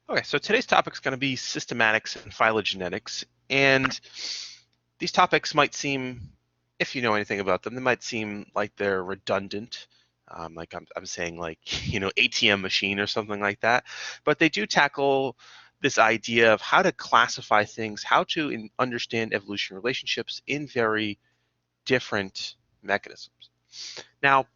Okay, so today's topic is going to be systematics and phylogenetics. And these topics might seem, if you know anything about them, they might seem like they're redundant. Like I'm saying, like, ATM machine or something like that. But they do tackle this idea of how to classify things, how to understand evolution relationships in very different mechanisms. Now,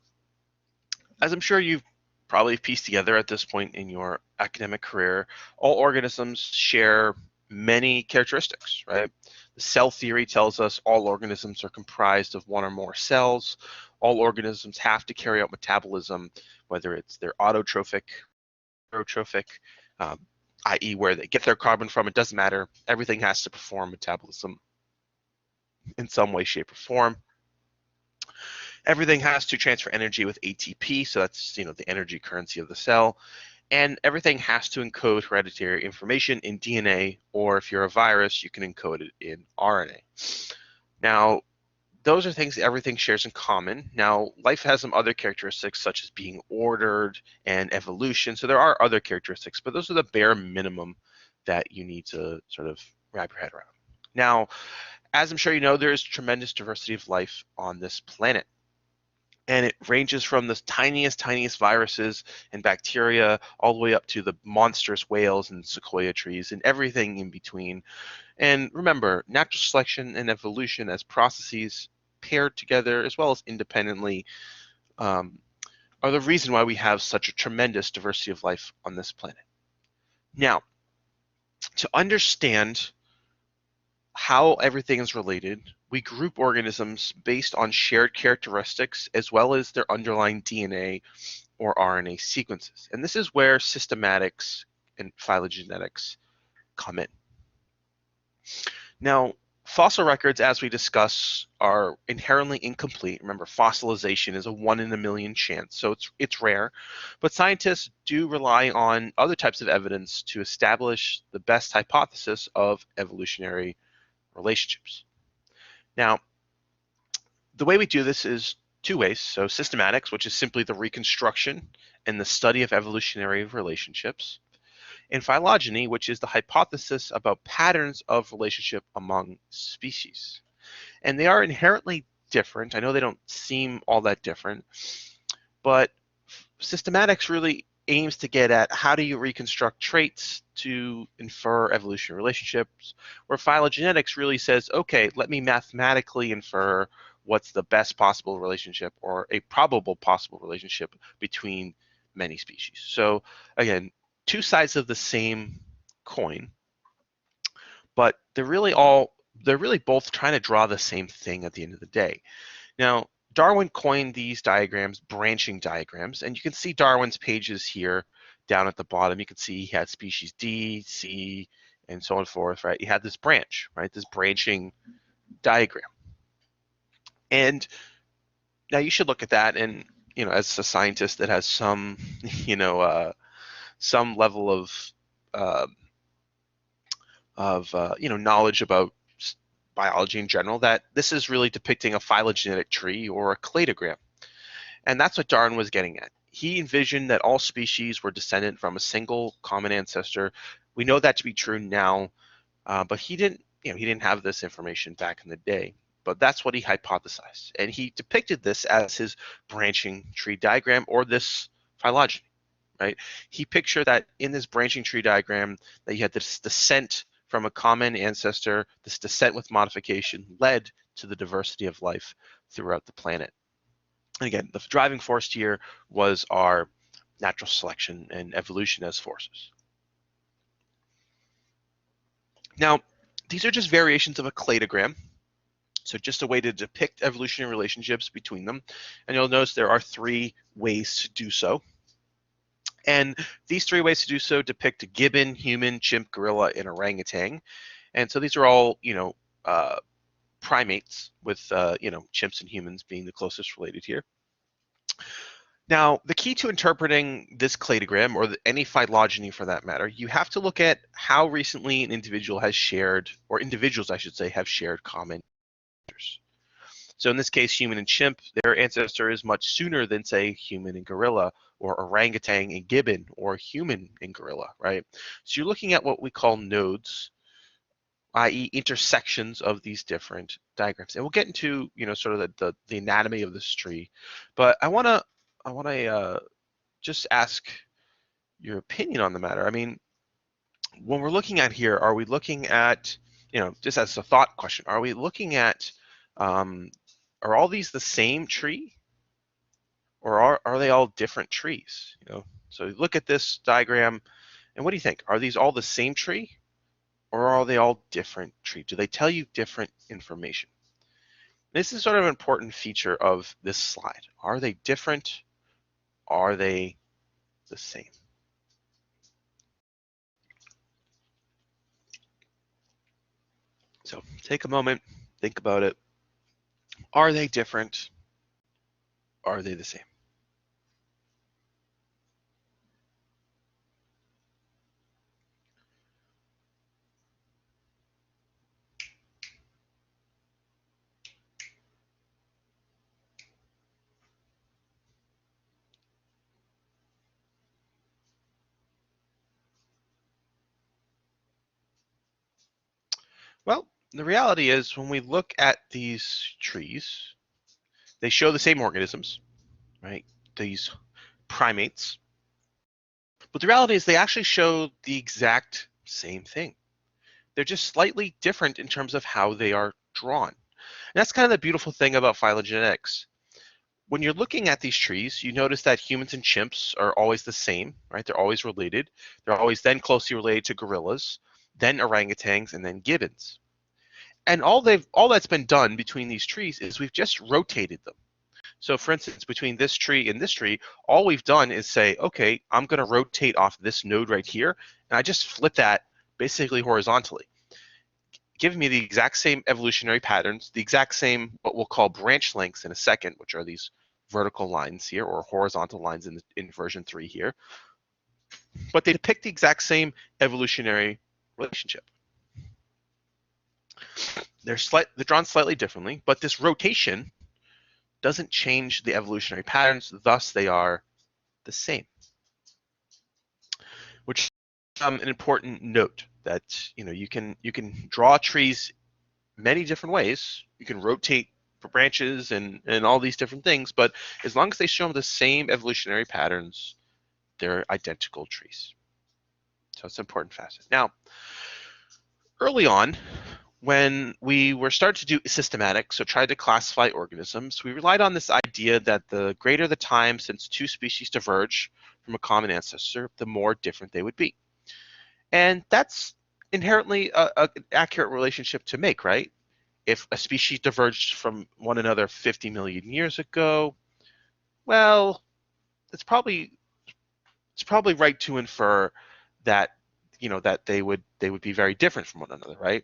as I'm sure you've probably pieced together at this point in your academic career, all organisms share many characteristics, right? The cell theory tells us all organisms are comprised of one or more cells. All organisms have to carry out metabolism, whether it's they're autotrophic, aerotrophic, um, i.e. where they get their carbon from, it doesn't matter. Everything has to perform metabolism in some way, shape, or form. Everything has to transfer energy with ATP, so that's the energy currency of the cell, and everything has to encode hereditary information in DNA, or if you're a virus, you can encode it in RNA. Now, those are things everything shares in common. Now, life has some other characteristics, such as being ordered and evolution, so there are other characteristics, but those are the bare minimum that you need to sort of wrap your head around. Now, as I'm sure you know, there is tremendous diversity of life on this planet. And it ranges from the tiniest viruses and bacteria all the way up to the monstrous whales and sequoia trees and everything in between. And remember, natural selection and evolution as processes paired together as well as independently are the reason why we have such a tremendous diversity of life on this planet. Now, to understand how everything is related, we group organisms based on shared characteristics as well as their underlying DNA or RNA sequences. And this is where systematics and phylogenetics come in. Now, fossil records, as we discuss, are inherently incomplete. Remember, fossilization is a 1 in a million chance, so it's rare. But scientists do rely on other types of evidence to establish the best hypothesis of evolutionary relationships. Now, the way we do this is two ways. So systematics, which is simply the reconstruction and the study of evolutionary relationships, and phylogeny, which is the hypothesis about patterns of relationship among species. And they are inherently different. I know they don't seem all that different, but systematics really aims to get at how do you reconstruct traits to infer evolutionary relationships, where phylogenetics really says, okay, let me mathematically infer what's the best possible relationship or a probable possible relationship between many species. So again, two sides of the same coin, but they're really both trying to draw the same thing at the end of the day. Now, Darwin coined these diagrams branching diagrams, and you can see Darwin's pages here down at the bottom. You can see he had species D, C, and so on and forth, right? He had this branch, right? This branching diagram. And now you should look at that, and as a scientist that has some, some level uh, of knowledge about biology in general, that this is really depicting a phylogenetic tree or a cladogram. And that's what Darwin was getting at. He envisioned that all species were descendant from a single common ancestor. We know that to be true now, but he didn't have this information back in the day. But that's what he hypothesized, and he depicted this as his branching tree diagram, or this phylogeny, right? He pictured that in this branching tree diagram that you had this descent from a common ancestor. This descent with modification led to the diversity of life throughout the planet. And again, the driving force here was our natural selection and evolution as forces. Now, these are just variations of a cladogram, so just a way to depict evolutionary relationships between them. And you'll notice there are three ways to do so. And these three ways to do so depict a gibbon, human, chimp, gorilla, and orangutan. And so these are all, primates, with, chimps and humans being the closest related here. Now, the key to interpreting this cladogram, or any phylogeny for that matter, you have to look at how recently an individual has shared, or individuals, I should say, have shared common ancestors. So in this case, human and chimp, their ancestor is much sooner than, say, human and gorilla, or orangutan and gibbon, or human and gorilla, right? So you're looking at what we call nodes, i.e. intersections of these different diagrams. And we'll get into, sort of the anatomy of this tree, but I wanna just ask your opinion on the matter. I mean, when we're looking at here, are we looking at, just as a thought question, are we looking at, um, are all these the same tree, or are they all different trees? So look at this diagram, and what do you think? Are these all the same tree, or are they all different trees? Do they tell you different information? This is sort of an important feature of this slide. Are they different? Are they the same? So take a moment, think about it. Are they different? Are they the same? Well, the reality is when we look at these trees, they show the same organisms, right? These primates. But the reality is they actually show the exact same thing. They're just slightly different in terms of how they are drawn. And that's kind of the beautiful thing about phylogenetics. When you're looking at these trees, you notice that humans and chimps are always the same, right? They're always related. They're always then closely related to gorillas, then orangutans, and then gibbons. And all that's been done between these trees is we've just rotated them. So for instance, between this tree and this tree, all we've done is say, okay, I'm going to rotate off this node right here, and I just flip that basically horizontally, giving me the exact same evolutionary patterns, the exact same what we'll call branch lengths in a second, which are these vertical lines here, or horizontal lines in version 3 here. But they depict the exact same evolutionary relationship. They're drawn slightly differently, but this rotation doesn't change the evolutionary patterns, thus they are the same. Which is an important note that you can draw trees many different ways. You can rotate branches and all these different things, but as long as they show the same evolutionary patterns, they're identical trees. So it's an important facet. Now, early on, when we were starting to do systematics, so tried to classify organisms, we relied on this idea that the greater the time since two species diverge from a common ancestor, the more different they would be. And that's inherently an accurate relationship to make, right? If a species diverged from one another 50 million years ago, well, it's probably right to infer that that they would be very different from one another, right?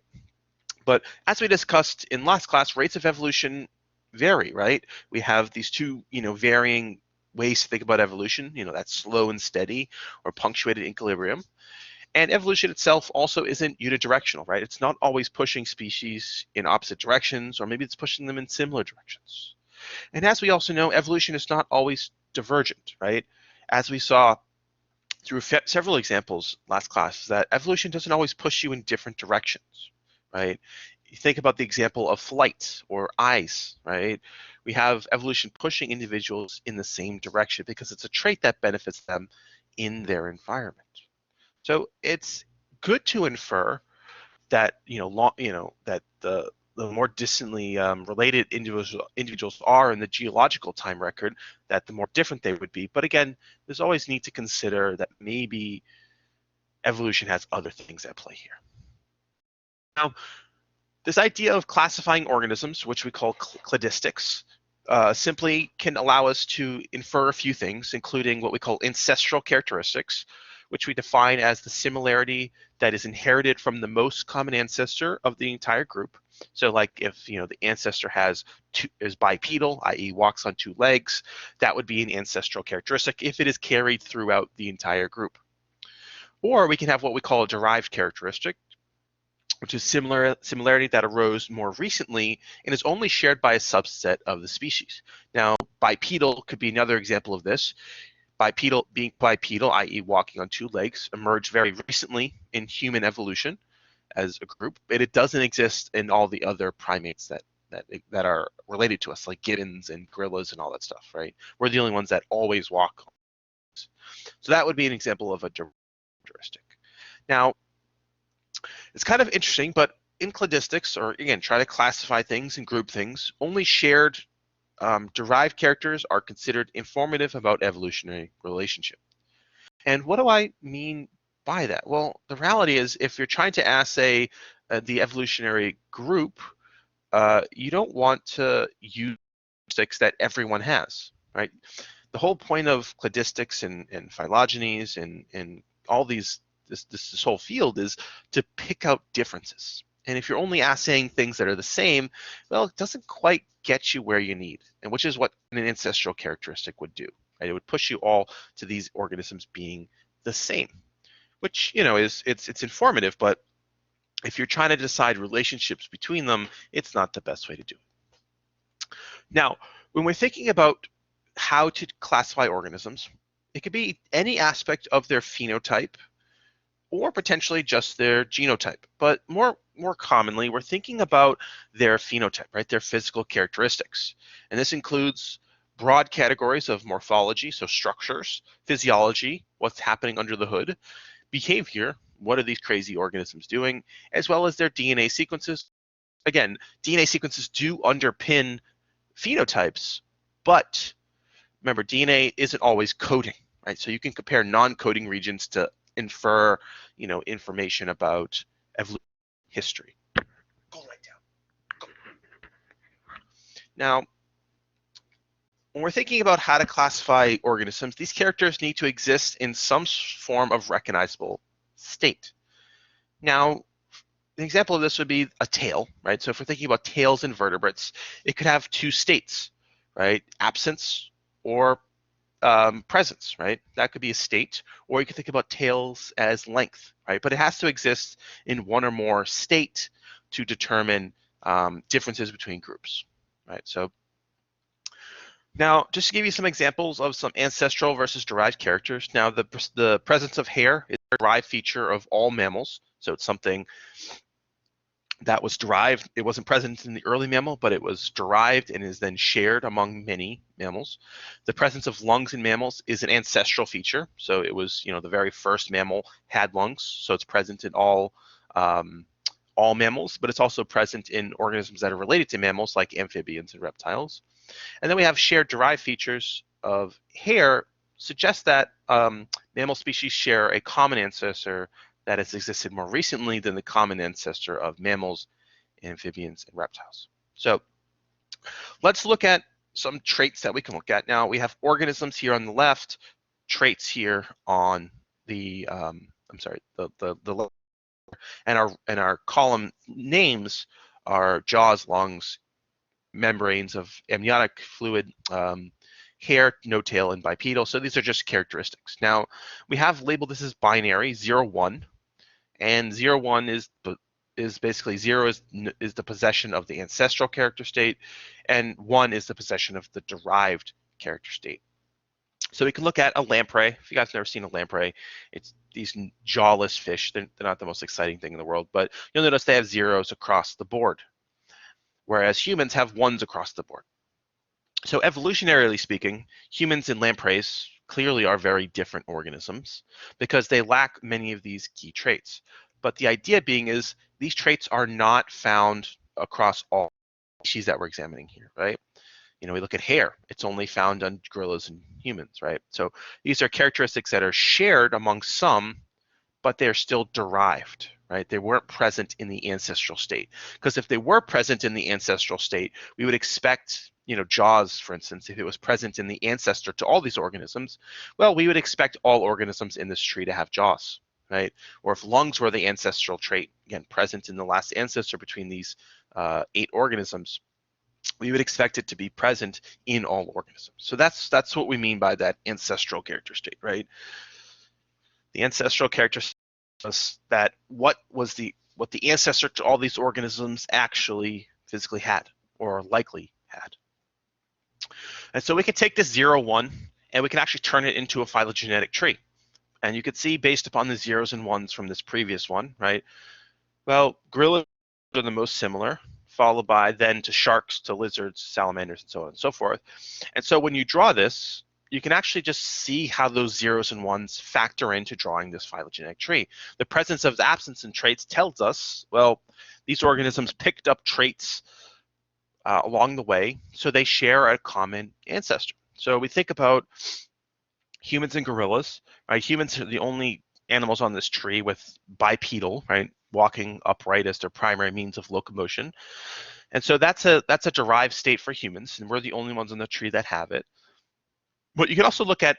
But as we discussed in last class, rates of evolution vary, right? We have these two, varying ways to think about evolution, that's slow and steady or punctuated equilibrium. And evolution itself also isn't unidirectional, right? It's not always pushing species in opposite directions, or maybe it's pushing them in similar directions. And as we also know, evolution is not always divergent, right? As we saw through several examples last class, that evolution doesn't always push you in different directions, right? You think about the example of flight or eyes, right? We have evolution pushing individuals in the same direction because it's a trait that benefits them in their environment. So it's good to infer that that the more distantly related individuals are in the geological time record, that the more different they would be. But again, there's always need to consider that maybe evolution has other things at play here. Now, this idea of classifying organisms, which we call cladistics, simply can allow us to infer a few things, including what we call ancestral characteristics, which we define as the similarity that is inherited from the most common ancestor of the entire group. So like if the ancestor is bipedal, i.e. walks on two legs, that would be an ancestral characteristic if it is carried throughout the entire group. Or we can have what we call a derived characteristic, which is similarity that arose more recently and is only shared by a subset of the species. Now, bipedal could be another example of this. being bipedal, i.e. walking on two legs, emerged very recently in human evolution as a group, but it doesn't exist in all the other primates that are related to us, like gibbons and gorillas and all that stuff, right? We're the only ones that always walk. So that would be an example of a characteristic. Now, it's kind of interesting, but in cladistics, or again, try to classify things and group things, only shared derived characters are considered informative about evolutionary relationship. And what do I mean by that? Well, the reality is if you're trying to assay the evolutionary group, you don't want to use characteristics that everyone has, right? The whole point of cladistics and phylogenies and all these this whole field is to pick out differences. And if you're only assaying things that are the same, well, it doesn't quite get you where you need, and which is what an ancestral characteristic would do. Right? It would push you all to these organisms being the same, which is it's informative, but if you're trying to decide relationships between them, it's not the best way to do it. Now, when we're thinking about how to classify organisms, it could be any aspect of their phenotype or potentially just their genotype. But more commonly, we're thinking about their phenotype, right? Their physical characteristics. And this includes broad categories of morphology, so structures, physiology, what's happening under the hood, behavior, what are these crazy organisms doing, as well as their DNA sequences. Again, DNA sequences do underpin phenotypes, but remember, DNA isn't always coding, right? So you can compare non-coding regions to infer, information about evolution history. Go right down. Go. Now, when we're thinking about how to classify organisms, these characters need to exist in some form of recognizable state. Now, an example of this would be a tail, right? So if we're thinking about tails in vertebrates, it could have two states, right? Absence or presence, right? That could be a state, or you could think about tails as length, right? But it has to exist in one or more state to determine differences between groups, right? So now, just to give you some examples of some ancestral versus derived characters. Now, the presence of hair is a derived feature of all mammals, so it's something that was derived. It wasn't present in the early mammal, but it was derived and is then shared among many mammals. The presence of lungs in mammals is an ancestral feature. So it was, the very first mammal had lungs, so it's present in all mammals, but it's also present in organisms that are related to mammals like amphibians and reptiles. And then we have shared derived features of hair, suggest that mammal species share a common ancestor that has existed more recently than the common ancestor of mammals, amphibians, and reptiles. So let's look at some traits that we can look at. Now we have organisms here on the left, traits here on the left, and our column names are jaws, lungs, membranes of amniotic fluid, hair, no tail, and bipedal. So these are just characteristics. Now we have labeled this as binary, 0, 1. And 0, 1 is basically 0 is the possession of the ancestral character state, and 1 is the possession of the derived character state. So we can look at a lamprey. If you guys have never seen a lamprey, it's these jawless fish. They're not the most exciting thing in the world, but you'll notice they have zeros across the board, whereas humans have ones across the board. So evolutionarily speaking, humans and lampreys clearly are very different organisms because they lack many of these key traits. But the idea being is these traits are not found across all species that we're examining here, right? We look at hair, it's only found on gorillas and humans, right? So these are characteristics that are shared among some, but they're still derived, right? They weren't present in the ancestral state. Because if they were present in the ancestral state, we would expect, jaws, for instance, if it was present in the ancestor to all these organisms, well, we would expect all organisms in this tree to have jaws, right? Or if lungs were the ancestral trait, again, present in the last ancestor between these 8 organisms, we would expect it to be present in all organisms. So that's what we mean by that ancestral character state, right? The ancestral character was that what the ancestor to all these organisms actually physically had or likely had. And so we can take this 0, 1 and we can actually turn it into a phylogenetic tree. And you can see based upon the zeros and ones from this previous one, right? Well, gorillas are the most similar, followed by then to sharks, to lizards, salamanders, and so on and so forth. And so when you draw this, you can actually just see how those zeros and ones factor into drawing this phylogenetic tree. The presence of the absence in traits tells us, well, these organisms picked up traits along the way, so they share a common ancestor. So we think about humans and gorillas, right? Humans are the only animals on this tree with bipedal, right? Walking upright as their primary means of locomotion. And so that's a derived state for humans, and we're the only ones on the tree that have it. But you can also look at,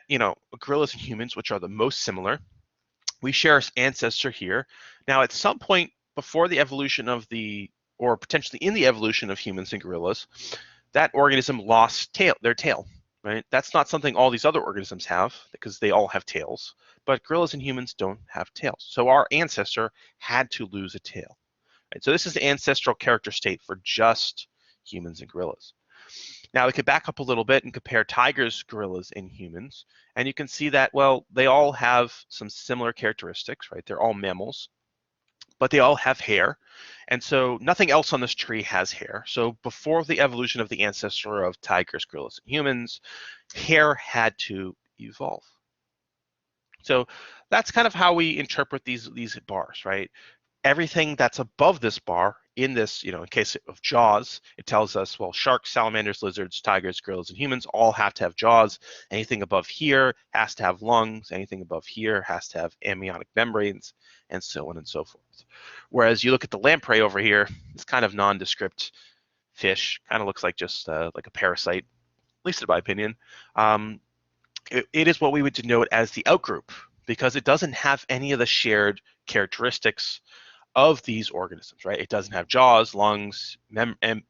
gorillas and humans, which are the most similar. We share an ancestor here. Now, at some point before the evolution of or potentially in the evolution of humans and gorillas, that organism lost their tail, right? That's not something all these other organisms have because they all have tails, but gorillas and humans don't have tails. So our ancestor had to lose a tail, right? So this is the ancestral character state for just humans and gorillas. Now we could back up a little bit and compare tigers, gorillas, and humans, and you can see that, well, they all have some similar characteristics, right? They're all mammals, but they all have hair. And so nothing else on this tree has hair. So before the evolution of the ancestor of tigers, gorillas, and humans, hair had to evolve. So that's kind of how we interpret these bars, right? Everything that's above this bar in this, in case of jaws, it tells us, well, sharks, salamanders, lizards, tigers, gorillas, and humans all have to have jaws. Anything above here has to have lungs. Anything above here has to have amniotic membranes, and so on and so forth. Whereas you look at the lamprey over here, it's kind of nondescript fish, kind of looks like just like a parasite, at least in my opinion. It is what we would denote as the outgroup because it doesn't have any of the shared characteristics of these organisms, right? It doesn't have jaws, lungs,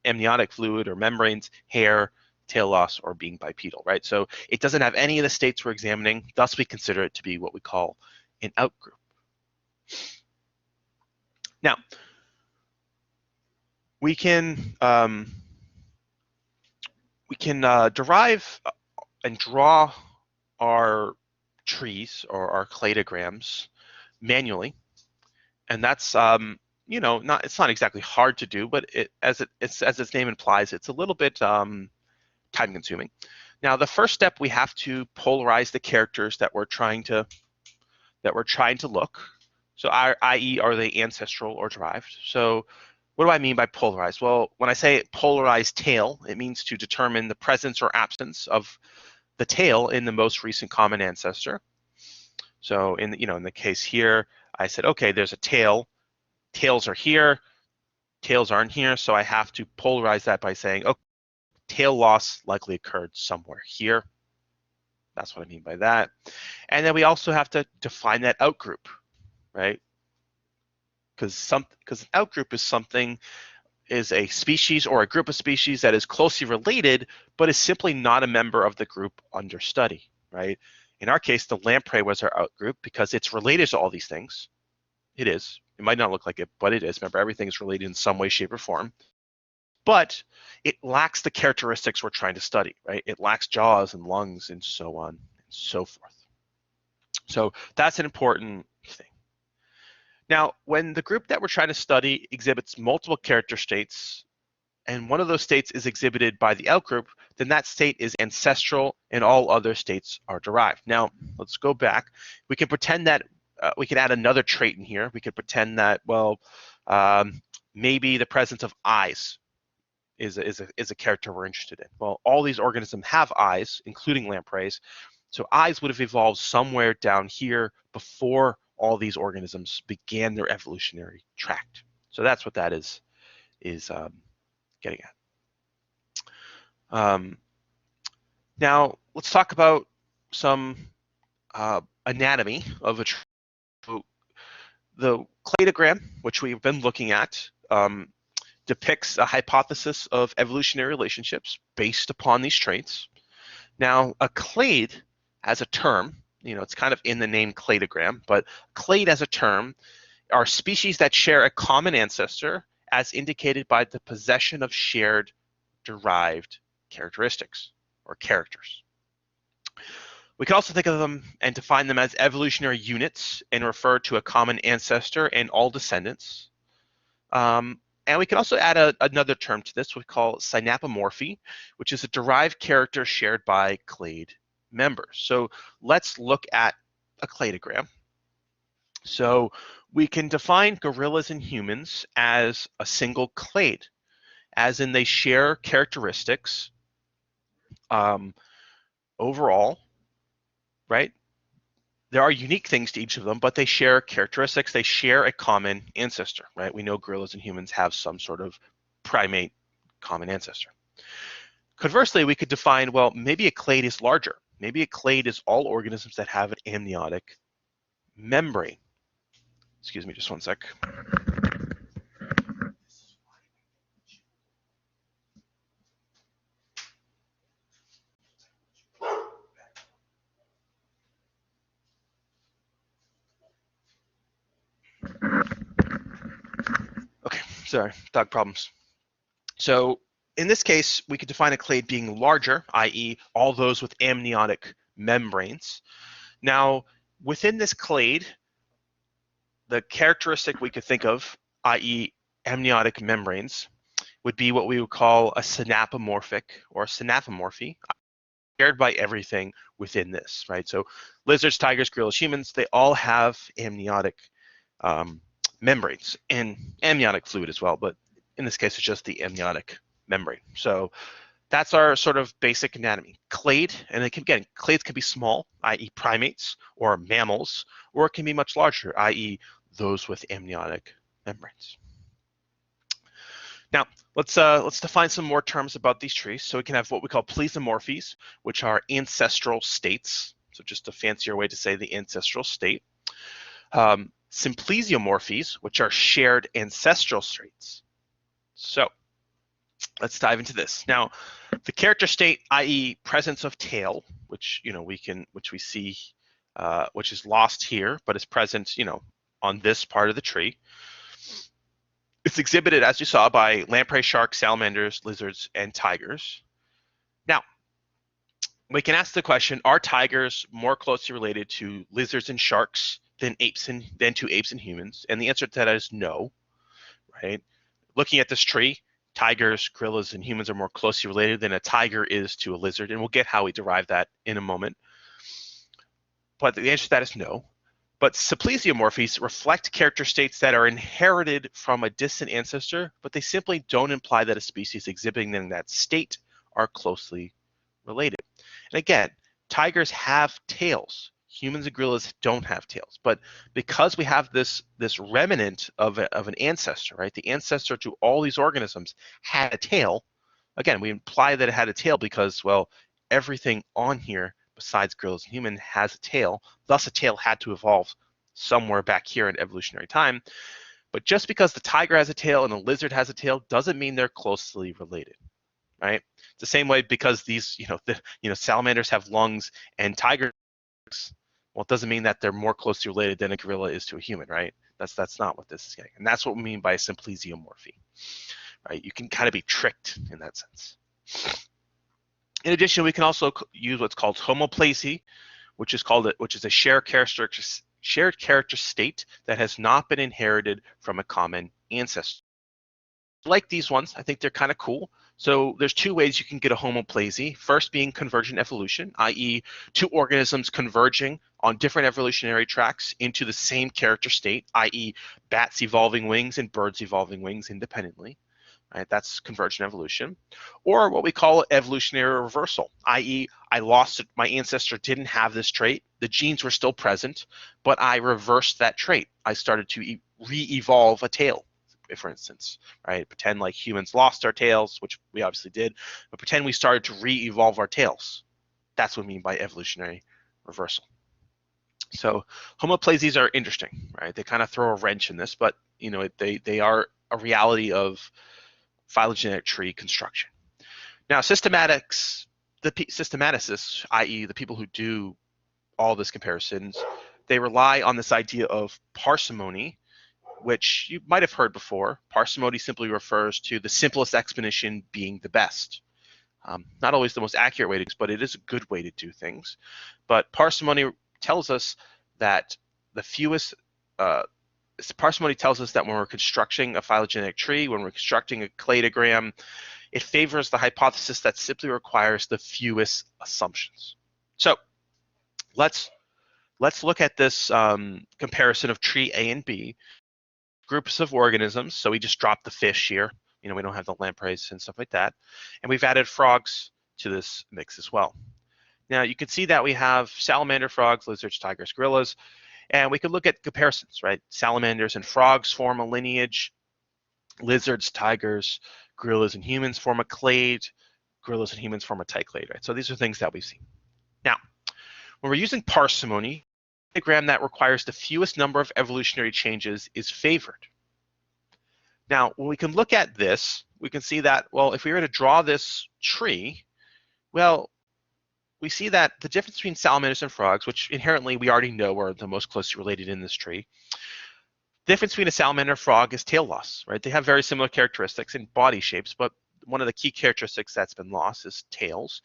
amniotic fluid or membranes, hair, tail loss, or being bipedal, right? So it doesn't have any of the states we're examining, thus we consider it to be what we call an outgroup. Now, we can derive and draw our trees or our cladograms manually, and that's it's not exactly hard to do, but as its name implies, it's a little bit time-consuming. Now, the first step, we have to polarize the characters that we're trying to look. So, i.e., are they ancestral or derived? So, what do I mean by polarized? Well, when I say polarized tail, it means to determine the presence or absence of the tail in the most recent common ancestor. So, in the case here, I said, okay, there's a tail. Tails are here. Tails aren't here. So I have to polarize that by saying, oh, tail loss likely occurred somewhere here. That's what I mean by that. And then we also have to define that outgroup, right? Because an outgroup is a species or a group of species that is closely related, but is simply not a member of the group under study, right? In our case, the lamprey was our outgroup because it's related to all these things. It is. It might not look like it, but it is. Remember, everything is related in some way, shape, or form. But it lacks the characteristics we're trying to study, right? It lacks jaws and lungs and so on and so forth. So that's an important thing. Now, when the group that we're trying to study exhibits multiple character states, and one of those states is exhibited by the outgroup, then that state is ancestral and all other states are derived. Now, let's go back. We can pretend that we can add another trait in here. We could pretend that, well, maybe the presence of eyes is a character we're interested in. Well, all these organisms have eyes, including lampreys. So eyes would have evolved somewhere down here before all these organisms began their evolutionary tract. So that's what that is getting at. Now, let's talk about some anatomy of a tree. The cladogram, which we've been looking at, depicts a hypothesis of evolutionary relationships based upon these traits. Now, a clade as a term, it's kind of in the name cladogram, but clade as a term are species that share a common ancestor as indicated by the possession of shared derived characteristics or characters. We can also think of them and define them as evolutionary units and refer to a common ancestor and all descendants. And we can also add another term to this, we call synapomorphy, which is a derived character shared by clade members. So let's look at a cladogram. So we can define gorillas and humans as a single clade, as in they share characteristics overall, right? There are unique things to each of them, but they share characteristics. They share a common ancestor, right? We know gorillas and humans have some sort of primate common ancestor. Conversely, we could define, well, maybe a clade is larger. Maybe a clade is all organisms that have an amniotic membrane. Excuse me, just one sec. Okay, sorry, dog problems. So in this case, we could define a clade being larger, i.e. all those with amniotic membranes. Now, within this clade, the characteristic we could think of, i.e. amniotic membranes, would be what we would call a synapomorphic or synapomorphy, shared by everything within this, right? So lizards, tigers, gorillas, humans, they all have amniotic membranes and amniotic fluid as well, but in this case, it's just the amniotic membrane. So that's our sort of basic anatomy. Clade, and again, clades can be small, i.e. primates or mammals, or it can be much larger, i.e. those with amniotic membranes. Now, let's define some more terms about these trees. So we can have what we call pleiomorphies, which are ancestral states. So just a fancier way to say the ancestral state. Simplesiomorphies, which are shared ancestral traits. So let's dive into this. Now, the character state, i.e. presence of tail, which we see, which is lost here, but is present, on this part of the tree. It's exhibited, as you saw, by lamprey sharks, salamanders, lizards, and tigers. Now, we can ask the question, are tigers more closely related to lizards and sharks than to apes and humans? And the answer to that is no, right? Looking at this tree, tigers, gorillas, and humans are more closely related than a tiger is to a lizard, and we'll get how we derive that in a moment. But the answer to that is no. But simplesiomorphies reflect character states that are inherited from a distant ancestor, but they simply don't imply that a species exhibiting them in that state are closely related. And again, tigers have tails. Humans and gorillas don't have tails. But because we have this remnant of an ancestor, right? The ancestor to all these organisms had a tail. Again, we imply that it had a tail because, well, everything on here besides gorillas and human has a tail. Thus, a tail had to evolve somewhere back here in evolutionary time. But just because the tiger has a tail and the lizard has a tail doesn't mean they're closely related, right? It's the same way because these, salamanders have lungs and tigers, well, it doesn't mean that they're more closely related than a gorilla is to a human, right? That's not what this is getting. And that's what we mean by simplesiomorphy, right? You can kind of be tricked in that sense. In addition, we can also use what's called homoplasy, which is a shared character state that has not been inherited from a common ancestor. Like these ones, I think they're kind of cool. So there's two ways you can get a homoplasy. First being convergent evolution, i.e. two organisms converging on different evolutionary tracks into the same character state, i.e. bats evolving wings and birds evolving wings independently. Right, that's convergent evolution. Or what we call evolutionary reversal, i.e. I lost it, my ancestor didn't have this trait, the genes were still present, but I reversed that trait. I started to re-evolve a tail, for instance, right? Pretend like humans lost our tails, which we obviously did, but pretend we started to re-evolve our tails. That's what we mean by evolutionary reversal. So homoplasies are interesting, right? They kind of throw a wrench in this, but they are a reality of phylogenetic tree construction. Now, systematicists, i.e. the people who do all this comparisons, they rely on this idea of parsimony, which you might have heard before. Parsimony simply refers to the simplest explanation being the best. Not always the most accurate way to do things, but it is a good way to do things. But parsimony tells us that the fewest parsimony tells us that when we're constructing a phylogenetic tree, when we're constructing a cladogram, it favors the hypothesis that simply requires the fewest assumptions. So let's look at this comparison of tree A and B, groups of organisms. So we just dropped the fish here. We don't have the lampreys and stuff like that. And we've added frogs to this mix as well. Now you can see that we have salamander, frogs, lizards, tigers, gorillas, and we could look at comparisons, right? Salamanders and frogs form a lineage. Lizards, tigers, gorillas, and humans form a clade. Gorillas and humans form a clade, right? So these are things that we've seen. Now, when we're using parsimony, a diagram that requires the fewest number of evolutionary changes is favored. Now, when we can look at this, we can see that, well, if we were to draw this tree, well, we see that the difference between salamanders and frogs, which inherently we already know are the most closely related in this tree, the difference between a salamander and a frog is tail loss, right? They have very similar characteristics and body shapes, but one of the key characteristics that's been lost is tails.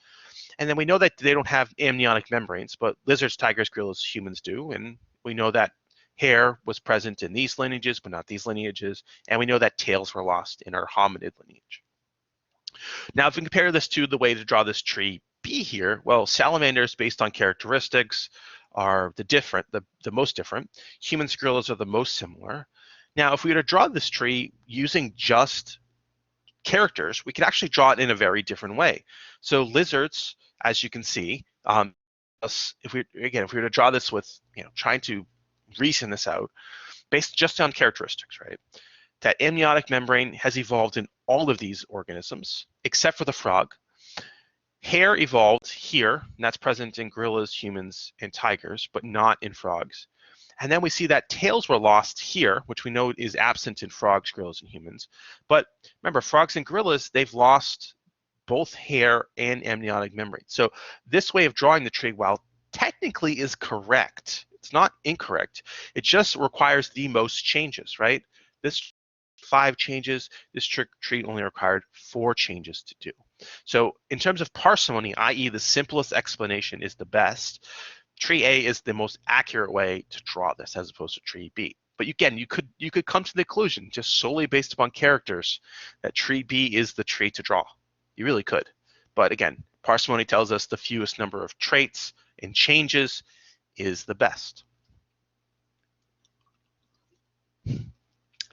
And then we know that they don't have amniotic membranes, but lizards, tigers, gorillas, humans do. And we know that hair was present in these lineages, but not these lineages. And we know that tails were lost in our hominid lineage. Now, if we compare this to the way to draw this tree B here, well, salamanders, based on characteristics, are the most different. Humans, gorillas are the most similar. Now, if we were to draw this tree using just characters, we could actually draw it in a very different way. So lizards, as you can see, if we were to draw this with, trying to reason this out, based just on characteristics, right? That amniotic membrane has evolved in all of these organisms, except for the frog. Hair evolved here, and that's present in gorillas, humans, and tigers, but not in frogs. And then we see that tails were lost here, which we know is absent in frogs, gorillas, and humans. But remember, frogs and gorillas, they've lost both hair and amniotic membrane. So this way of drawing the tree, while technically is correct, it's not incorrect. It just requires the most changes, right? This 5 changes, this tree only required 4 changes to do. So in terms of parsimony, i.e. the simplest explanation is the best, tree A is the most accurate way to draw this as opposed to tree B. But again, you could come to the conclusion just solely based upon characters that tree B is the tree to draw. You really could. But again, parsimony tells us the fewest number of traits and changes is the best.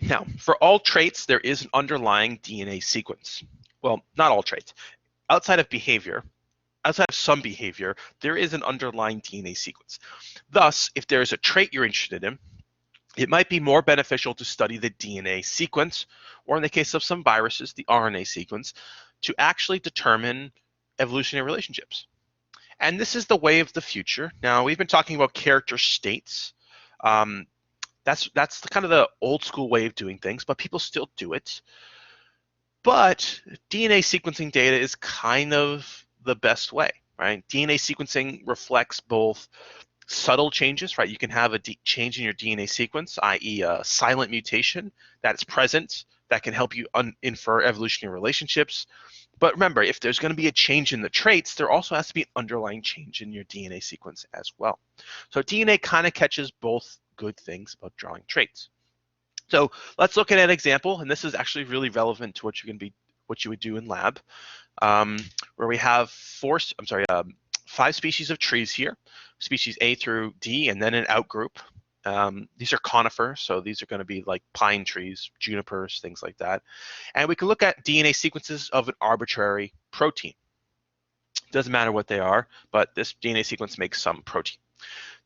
Now, for all traits, there is an underlying DNA sequence. Well, not all traits. Outside of some behavior, there is an underlying DNA sequence. Thus, if there is a trait you're interested in, it might be more beneficial to study the DNA sequence, or in the case of some viruses, the RNA sequence, to actually determine evolutionary relationships. And this is the way of the future. Now, we've been talking about character states. That's kind of the old school way of doing things, but people still do it. But DNA sequencing data is kind of the best way, right? DNA sequencing reflects both subtle changes, right? You can have a change in your DNA sequence, i.e. a silent mutation that's present that can help you infer evolutionary relationships. But remember, if there's going to be a change in the traits, there also has to be an underlying change in your DNA sequence as well. So DNA kind of catches both good things about drawing traits. So let's look at an example, and this is actually really relevant to what you would do in lab, where we have 5 species of trees here, species A through D, and then an outgroup. These are conifers, so these are going to be like pine trees, junipers, things like that. And we can look at DNA sequences of an arbitrary protein. Doesn't matter what they are, but this DNA sequence makes some protein.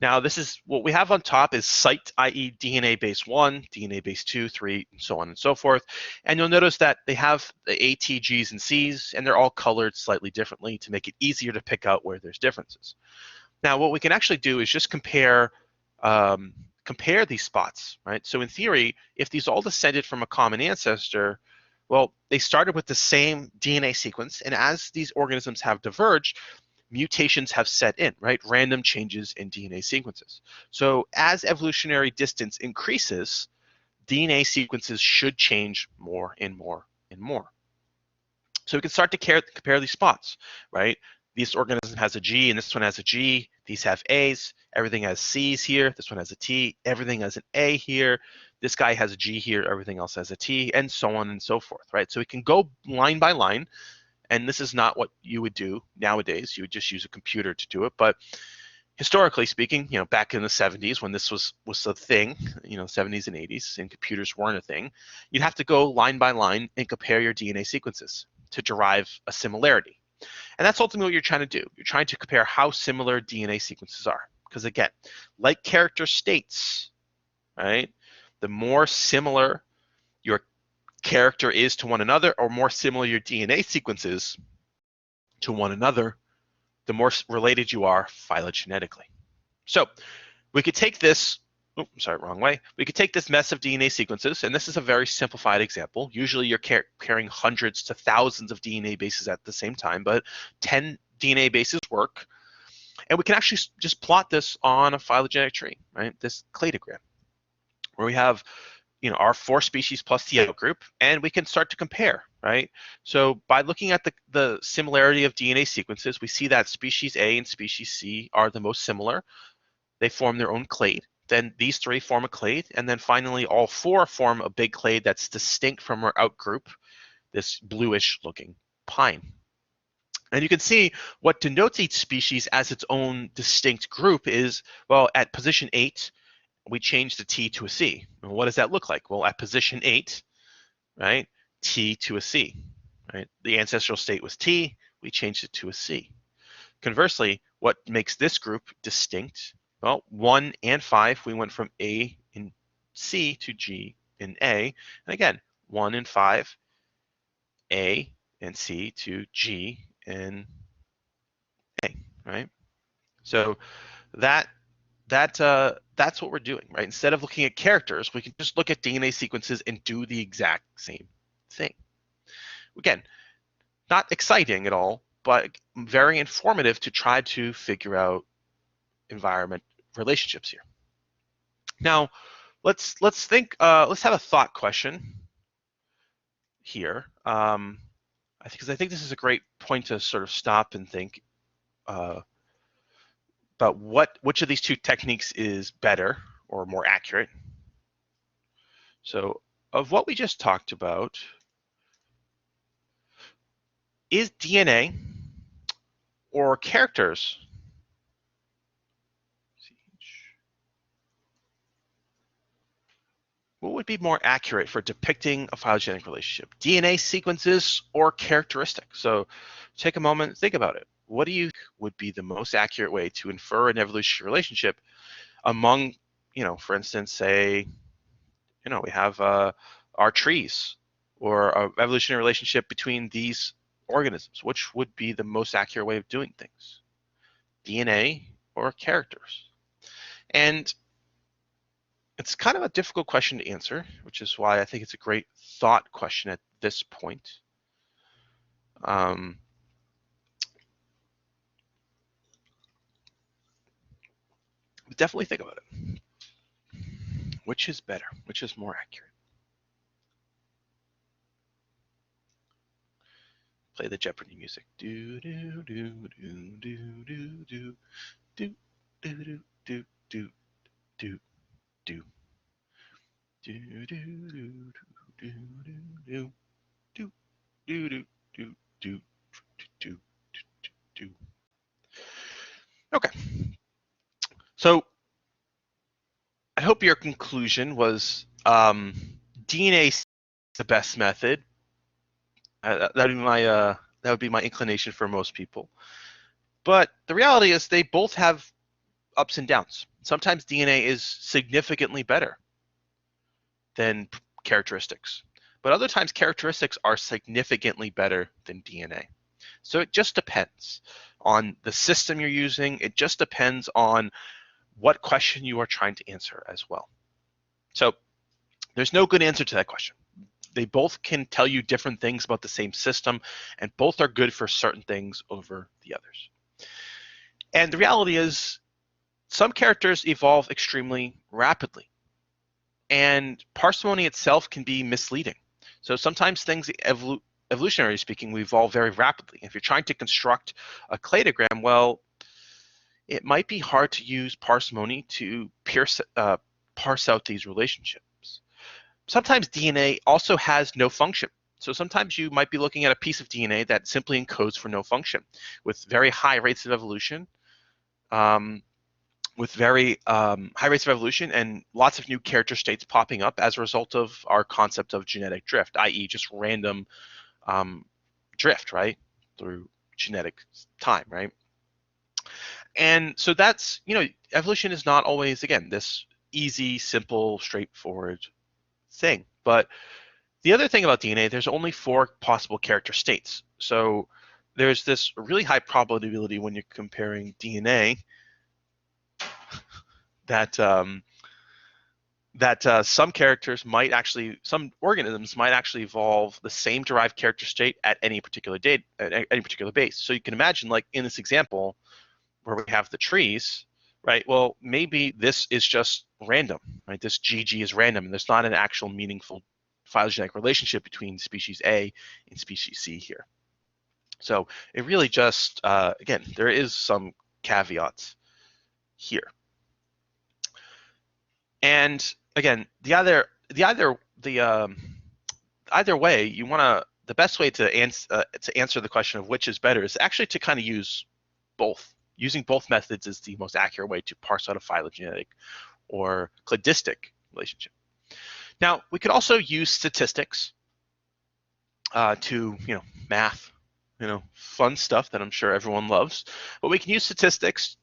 Now, this is what we have on top is site, i.e. DNA base 1, DNA base 2, 3, and so on and so forth. And you'll notice that they have the A, T, Gs, and Cs, and they're all colored slightly differently to make it easier to pick out where there's differences. Now, what we can actually do is just compare these spots, right? So in theory, if these all descended from a common ancestor, well, they started with the same DNA sequence, and as these organisms have diverged, mutations have set in, right? Random changes in DNA sequences. So as evolutionary distance increases, DNA sequences should change more and more and more. So we can start to compare these spots, right? This organism has a G and this one has a G. These have A's. Everything has C's here. This one has a T. Everything has an A here. This guy has a G here. Everything else has a T, and so on and so forth, right? So we can go line by line, and this is not what you would do nowadays. You would just use a computer to do it. But historically speaking, back in the 70s when this was a thing, 70s and 80s, and computers weren't a thing, you'd have to go line by line and compare your DNA sequences to derive a similarity. And that's ultimately what you're trying to do. You're trying to compare how similar DNA sequences are. Because again, like character states, right? The more similar your character is to one another, or more similar your DNA sequences to one another, the more related you are phylogenetically. So we could take this, wrong way. We could take this mess of DNA sequences, and this is a very simplified example. Usually you're carrying hundreds to thousands of DNA bases at the same time, but 10 DNA bases work. And we can actually just plot this on a phylogenetic tree, right? This cladogram, where we have our 4 species plus the outgroup, and we can start to compare, right? So by looking at the similarity of DNA sequences, we see that species A and species C are the most similar. They form their own clade. Then these 3 form a clade, and then finally all 4 form a big clade that's distinct from our outgroup, this bluish looking pine. And you can see what denotes each species as its own distinct group is, well, at position 8, we change the T to a C. And what does that look like? Well, at position 8, right, T to a C, right? The ancestral state was T, we changed it to a C. Conversely, what makes this group distinct? Well, 1 and 5, we went from A and C to G and A. And again, 1 and 5, A and C to G and A, right? So that's what we're doing, right? Instead of looking at characters, we can just look at DNA sequences and do the exact same thing. Again, not exciting at all, but very informative to try to figure out environment relationships here. Now, let's think. Let's have a thought question here. I think this is a great point to sort of stop and think about which of these 2 techniques is better or more accurate. So, of what we just talked about, is DNA or characters? What would be more accurate for depicting a phylogenetic relationship? DNA sequences or characteristics? So take a moment and think about it. What do you think would be the most accurate way to infer an evolutionary relationship among, for instance, say, we have our trees, or an evolutionary relationship between these organisms? Which would be the most accurate way of doing things? DNA or characters? And it's kind of a difficult question to answer, which is why I think it's a great thought question at this point. Definitely think about it. Which is better? Which is more accurate? Play the Jeopardy music. Do do do do do do do do do do do do do. Do do do do do do do do do do do do do. Okay. So I hope your conclusion was DNA is the best method. That would be my inclination for most people. But the reality is they both have ups and downs. Sometimes DNA is significantly better than characteristics. But other times characteristics are significantly better than DNA. So it just depends on the system you're using. It just depends on what question you are trying to answer as well. So there's no good answer to that question. They both can tell you different things about the same system, and both are good for certain things over the others. And the reality is some characters evolve extremely rapidly, and parsimony itself can be misleading. So sometimes things evolutionarily speaking, we evolve very rapidly. If you're trying to construct a cladogram, well, it might be hard to use parsimony to parse out these relationships. Sometimes DNA also has no function. So sometimes you might be looking at a piece of DNA that simply encodes for no function with very high rates of evolution. With very high rates of evolution and lots of new character states popping up as a result of our concept of genetic drift, i.e. just random drift, right, through genetic time, right? And so that's, evolution is not always, again, this easy, simple, straightforward thing. But the other thing about DNA, there's only 4 possible character states. So there's this really high probability when you're comparing DNA that some some organisms might actually evolve the same derived character state at any particular date, at any particular base. So you can imagine, like in this example, where we have the trees, right? Well, maybe this is just random, right? This GG is random, and there's not an actual meaningful phylogenetic relationship between species A and species C here. So it really just, again, there is some caveats here. And again, either way, the best way to answer the question of which is better is actually to kind of use both. Using both methods is the most accurate way to parse out a phylogenetic or cladistic relationship. Now, we could also use statistics to, math, fun stuff that I'm sure everyone loves. But we can use statistics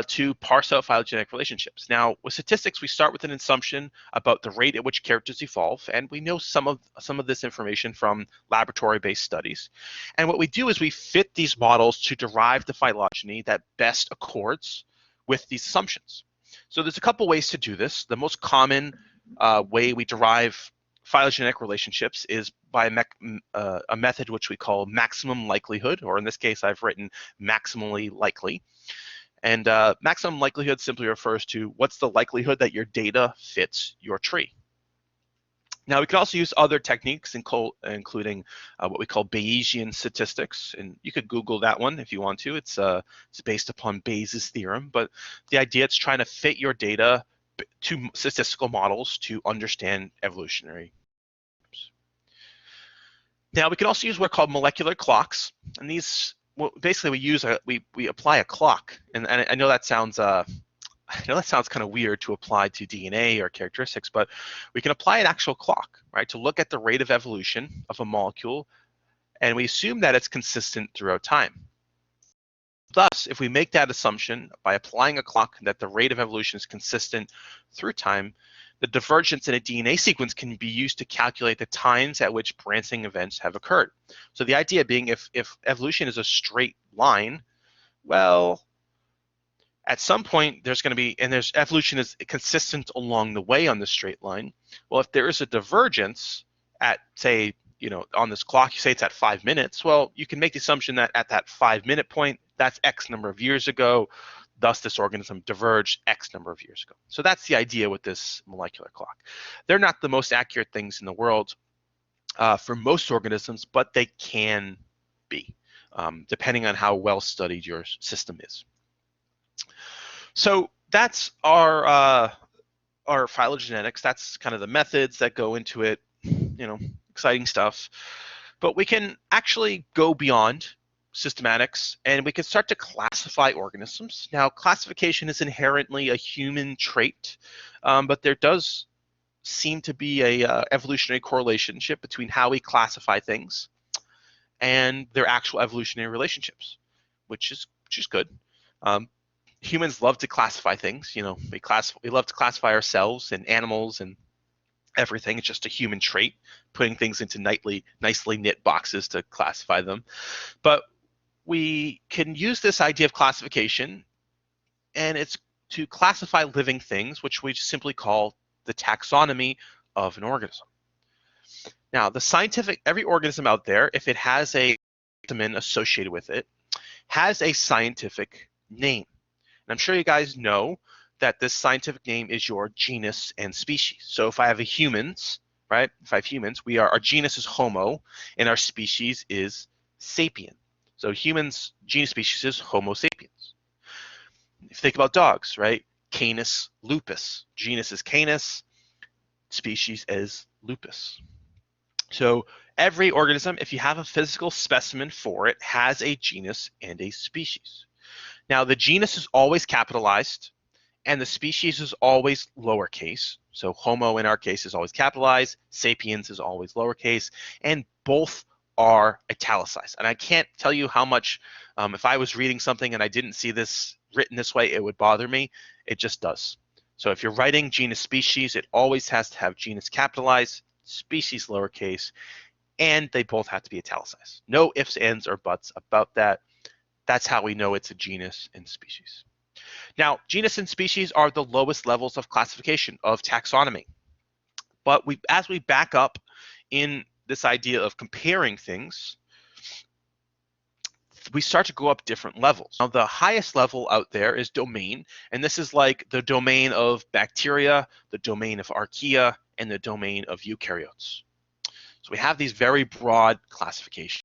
to parse out phylogenetic relationships. Now, with statistics, we start with an assumption about the rate at which characters evolve, and we know some of this information from laboratory-based studies. And what we do is we fit these models to derive the phylogeny that best accords with these assumptions. So there's a couple ways to do this. The most common way we derive phylogenetic relationships is by a method which we call maximum likelihood, or in this case, I've written maximally likely. And maximum likelihood simply refers to what's the likelihood that your data fits your tree. Now, we can also use other techniques, including what we call Bayesian statistics, and you could Google that one if you want to. It's based upon Bayes' theorem, but the idea is trying to fit your data to statistical models to understand evolutionary. Now, we can also use what are called molecular clocks, and these, well, basically we apply a clock, and I know that sounds kind of weird to apply to DNA or characteristics, but we can apply an actual clock, right, to look at the rate of evolution of a molecule, and we assume that it's consistent throughout time. Thus, if we make that assumption by applying a clock that the rate of evolution is consistent through time, the divergence in a DNA sequence can be used to calculate the times at which branching events have occurred. So the idea being, if evolution is a straight line, well, at some point there's going to be, and evolution is consistent along the way on the straight line. Well, if there is a divergence at, say, on this clock, you say it's at 5 minutes, well, you can make the assumption that at that 5-minute point, that's X number of years ago, thus this organism diverged X number of years ago. So that's the idea with this molecular clock. They're not the most accurate things in the world for most organisms, but they can be, depending on how well studied your system is. So that's our phylogenetics. That's kind of the methods that go into it, exciting stuff. But we can actually go beyond systematics, and we can start to classify organisms. Now, classification is inherently a human trait, but there does seem to be a evolutionary correlation between how we classify things and their actual evolutionary relationships, which is good. Humans love to classify things. We love to classify ourselves and animals and everything. It's just a human trait, putting things into nicely knit boxes to classify them. But we can use this idea of classification, and it's to classify living things, which we simply call the taxonomy of an organism. Now, every organism out there, if it has a vitamin associated with it, has a scientific name. And I'm sure you guys know that this scientific name is your genus and species. So if I have a humans, right? If I have humans, our genus is Homo, and our species is sapien. So humans, genus species is Homo sapiens. If you think about dogs, right? Canis lupus. Genus is Canis, species is lupus. So every organism, if you have a physical specimen for it, has a genus and a species. Now, the genus is always capitalized, and the species is always lowercase. So Homo in our case is always capitalized, Sapiens is always lowercase, and both are italicized. And I can't tell you how much, if I was reading something and I didn't see this written this way, it would bother me. It just does. So if you're writing genus species, it always has to have genus capitalized, species lowercase, and they both have to be italicized. No ifs, ands, or buts about that. That's how we know it's a genus and species. Now, genus and species are the lowest levels of classification of taxonomy. But as we back up in this idea of comparing things, we start to go up different levels. Now, the highest level out there is domain, and this is like the domain of bacteria, the domain of archaea, and the domain of eukaryotes. So we have these very broad classifications.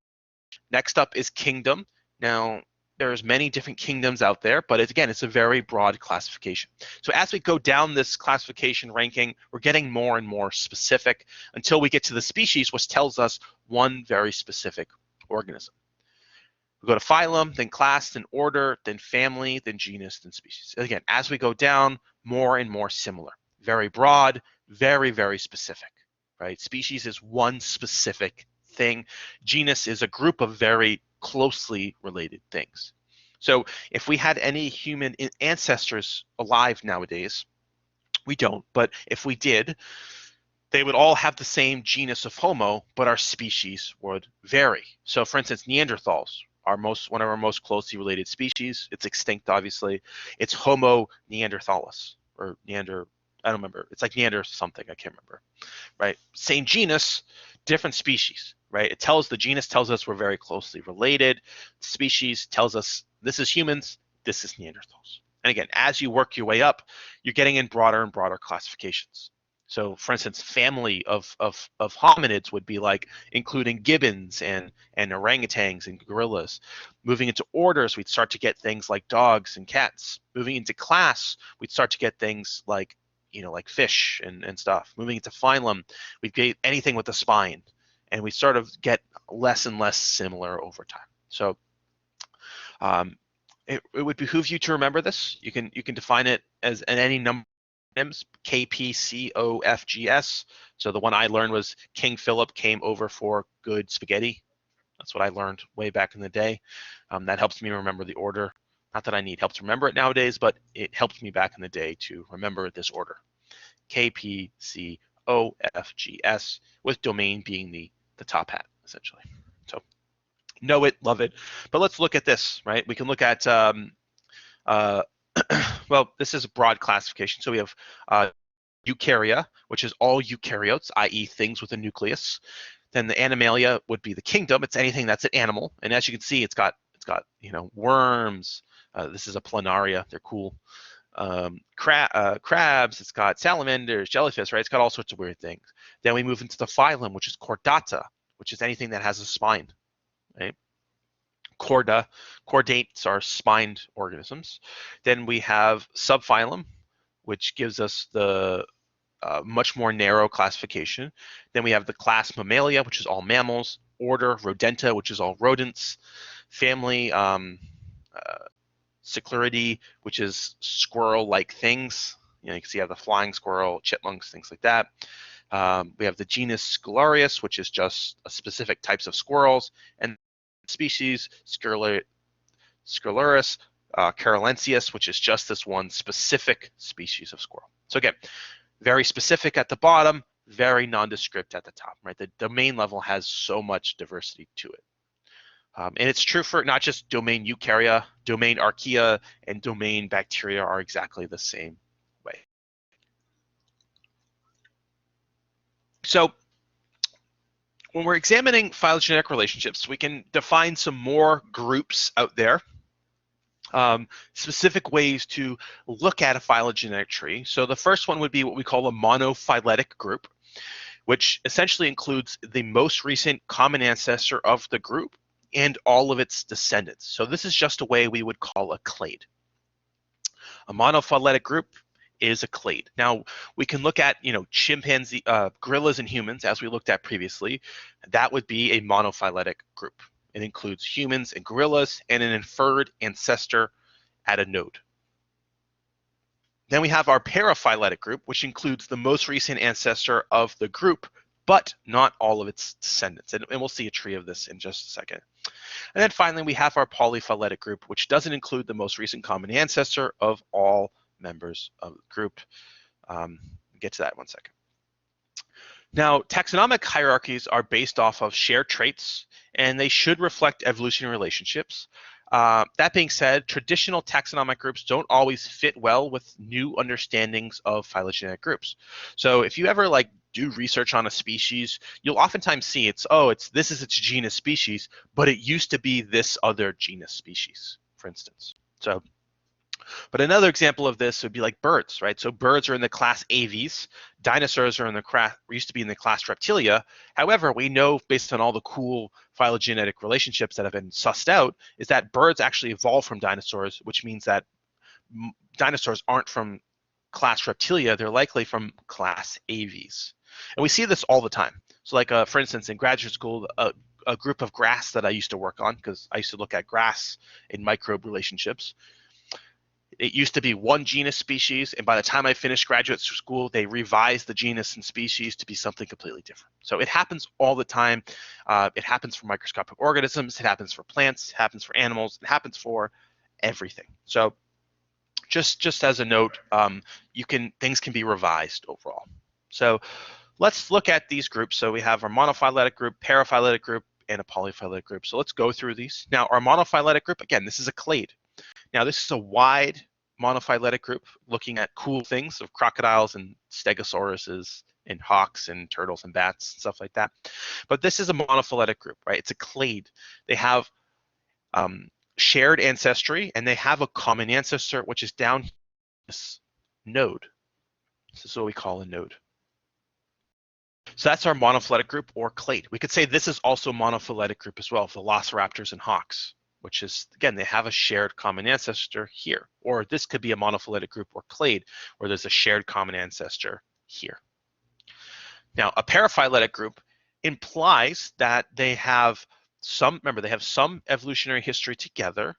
Next up is kingdom. Now, there's many different kingdoms out there, but again, it's a very broad classification. So as we go down this classification ranking, we're getting more and more specific until we get to the species, which tells us one very specific organism. We go to phylum, then class, then order, then family, then genus, then species. Again, as we go down, more and more similar. Very broad, very, very specific, right? Species is one specific thing. Genus is a group of very closely related things. So if we had any human ancestors alive nowadays, we don't, but if we did, they would all have the same genus of Homo, but our species would vary. So for instance, Neanderthals are one of our most closely related species. It's extinct, obviously. It's Homo neanderthalis, or Neander, I don't remember. It's like Neander something, I can't remember, right? Same genus, different species, right? The genus tells us we're very closely related. Species tells us this is humans, this is Neanderthals. And again, as you work your way up, you're getting in broader and broader classifications. So for instance, family of hominids would be like including gibbons and orangutans and gorillas. Moving into orders, we'd start to get things like dogs and cats. Moving into class, we'd start to get things like, like fish and stuff. Moving into phylum, we'd get anything with a spine. And we sort of get less and less similar over time. So it would behoove you to remember this. You can define it as any number names, KPCOFGS. So the one I learned was King Philip came over for good spaghetti. That's what I learned way back in the day. That helps me remember the order. Not that I need help to remember it nowadays, but it helped me back in the day to remember this order. KPCOFGS, with domain being the top hat, essentially. So know it, love it. But let's look at this, right? We can look at well, this is a broad classification. So we have eukarya, which is all eukaryotes, i.e. things with a nucleus. Then the animalia would be the kingdom. It's anything that's an animal. And as you can see, it's got worms. This is a planaria. They're cool. Crabs. It's got salamanders, jellyfish, right? It's got all sorts of weird things. Then we move into the phylum, which is chordata, which is anything that has a spine, right? Chordates are spined organisms. Then we have subphylum, which gives us the much more narrow classification. Then we have the class Mammalia, which is all mammals. Order Rodenta, which is all rodents. Family Cycluridae, which is squirrel-like things. You can see you have the flying squirrel, chipmunks, things like that. We have the genus Scalarius, which is just specific types of squirrels, and species Scalurus carolensis, which is just this one specific species of squirrel. So again, very specific at the bottom, very nondescript at the top, right? The domain level has so much diversity to it. And it's true for not just domain eukarya, domain archaea, and domain bacteria are exactly the same way. So when we're examining phylogenetic relationships, we can define some more groups out there. Specific ways to look at a phylogenetic tree. So the first one would be what we call a monophyletic group, which essentially includes the most recent common ancestor of the group and all of its descendants. So this is just a way we would call a clade. A monophyletic group is a clade. Now we can look at chimpanzee, gorillas, and humans as we looked at previously. That would be a monophyletic group. It includes humans and gorillas and an inferred ancestor at a node. Then we have our paraphyletic group, which includes the most recent ancestor of the group, but not all of its descendants. And we'll see a tree of this in just a second. And then finally, we have our polyphyletic group, which doesn't include the most recent common ancestor of all members of the group. Get to that in 1 second. Now, taxonomic hierarchies are based off of shared traits, and they should reflect evolutionary relationships. That being said, traditional taxonomic groups don't always fit well with new understandings of phylogenetic groups. So if you ever do research on a species, you'll oftentimes see this is its genus species, but it used to be this other genus species, for instance. But another example of this would be like birds, right? So birds are in the class Aves. Dinosaurs are in the used to be in the class Reptilia. However, we know based on all the cool phylogenetic relationships that have been sussed out, is that birds actually evolved from dinosaurs, which means that dinosaurs aren't from class Reptilia, they're likely from class Aves. And we see this all the time. So for instance, in graduate school, a group of grass that I used to work on, because I used to look at grass in microbe relationships, it used to be one genus species, and by the time I finished graduate school, they revised the genus and species to be something completely different. So it happens all the time. It happens for microscopic organisms, it happens for plants, it happens for animals, it happens for everything. So just as a note, things can be revised overall. So let's look at these groups. So we have our monophyletic group, paraphyletic group, and a polyphyletic group. So let's go through these. Now, our monophyletic group, again, this is a clade. Now, this is a wide monophyletic group looking at cool things of crocodiles and stegosauruses and hawks and turtles and bats and stuff like that. But this is a monophyletic group, right? It's a clade. They have shared ancestry, and they have a common ancestor, which is down this node. This is what we call a node. So that's our monophyletic group or clade. We could say this is also a monophyletic group as well, velociraptors and hawks, which is, again, they have a shared common ancestor here. Or this could be a monophyletic group or clade, where there's a shared common ancestor here. Now, a paraphyletic group implies that they have some evolutionary history together,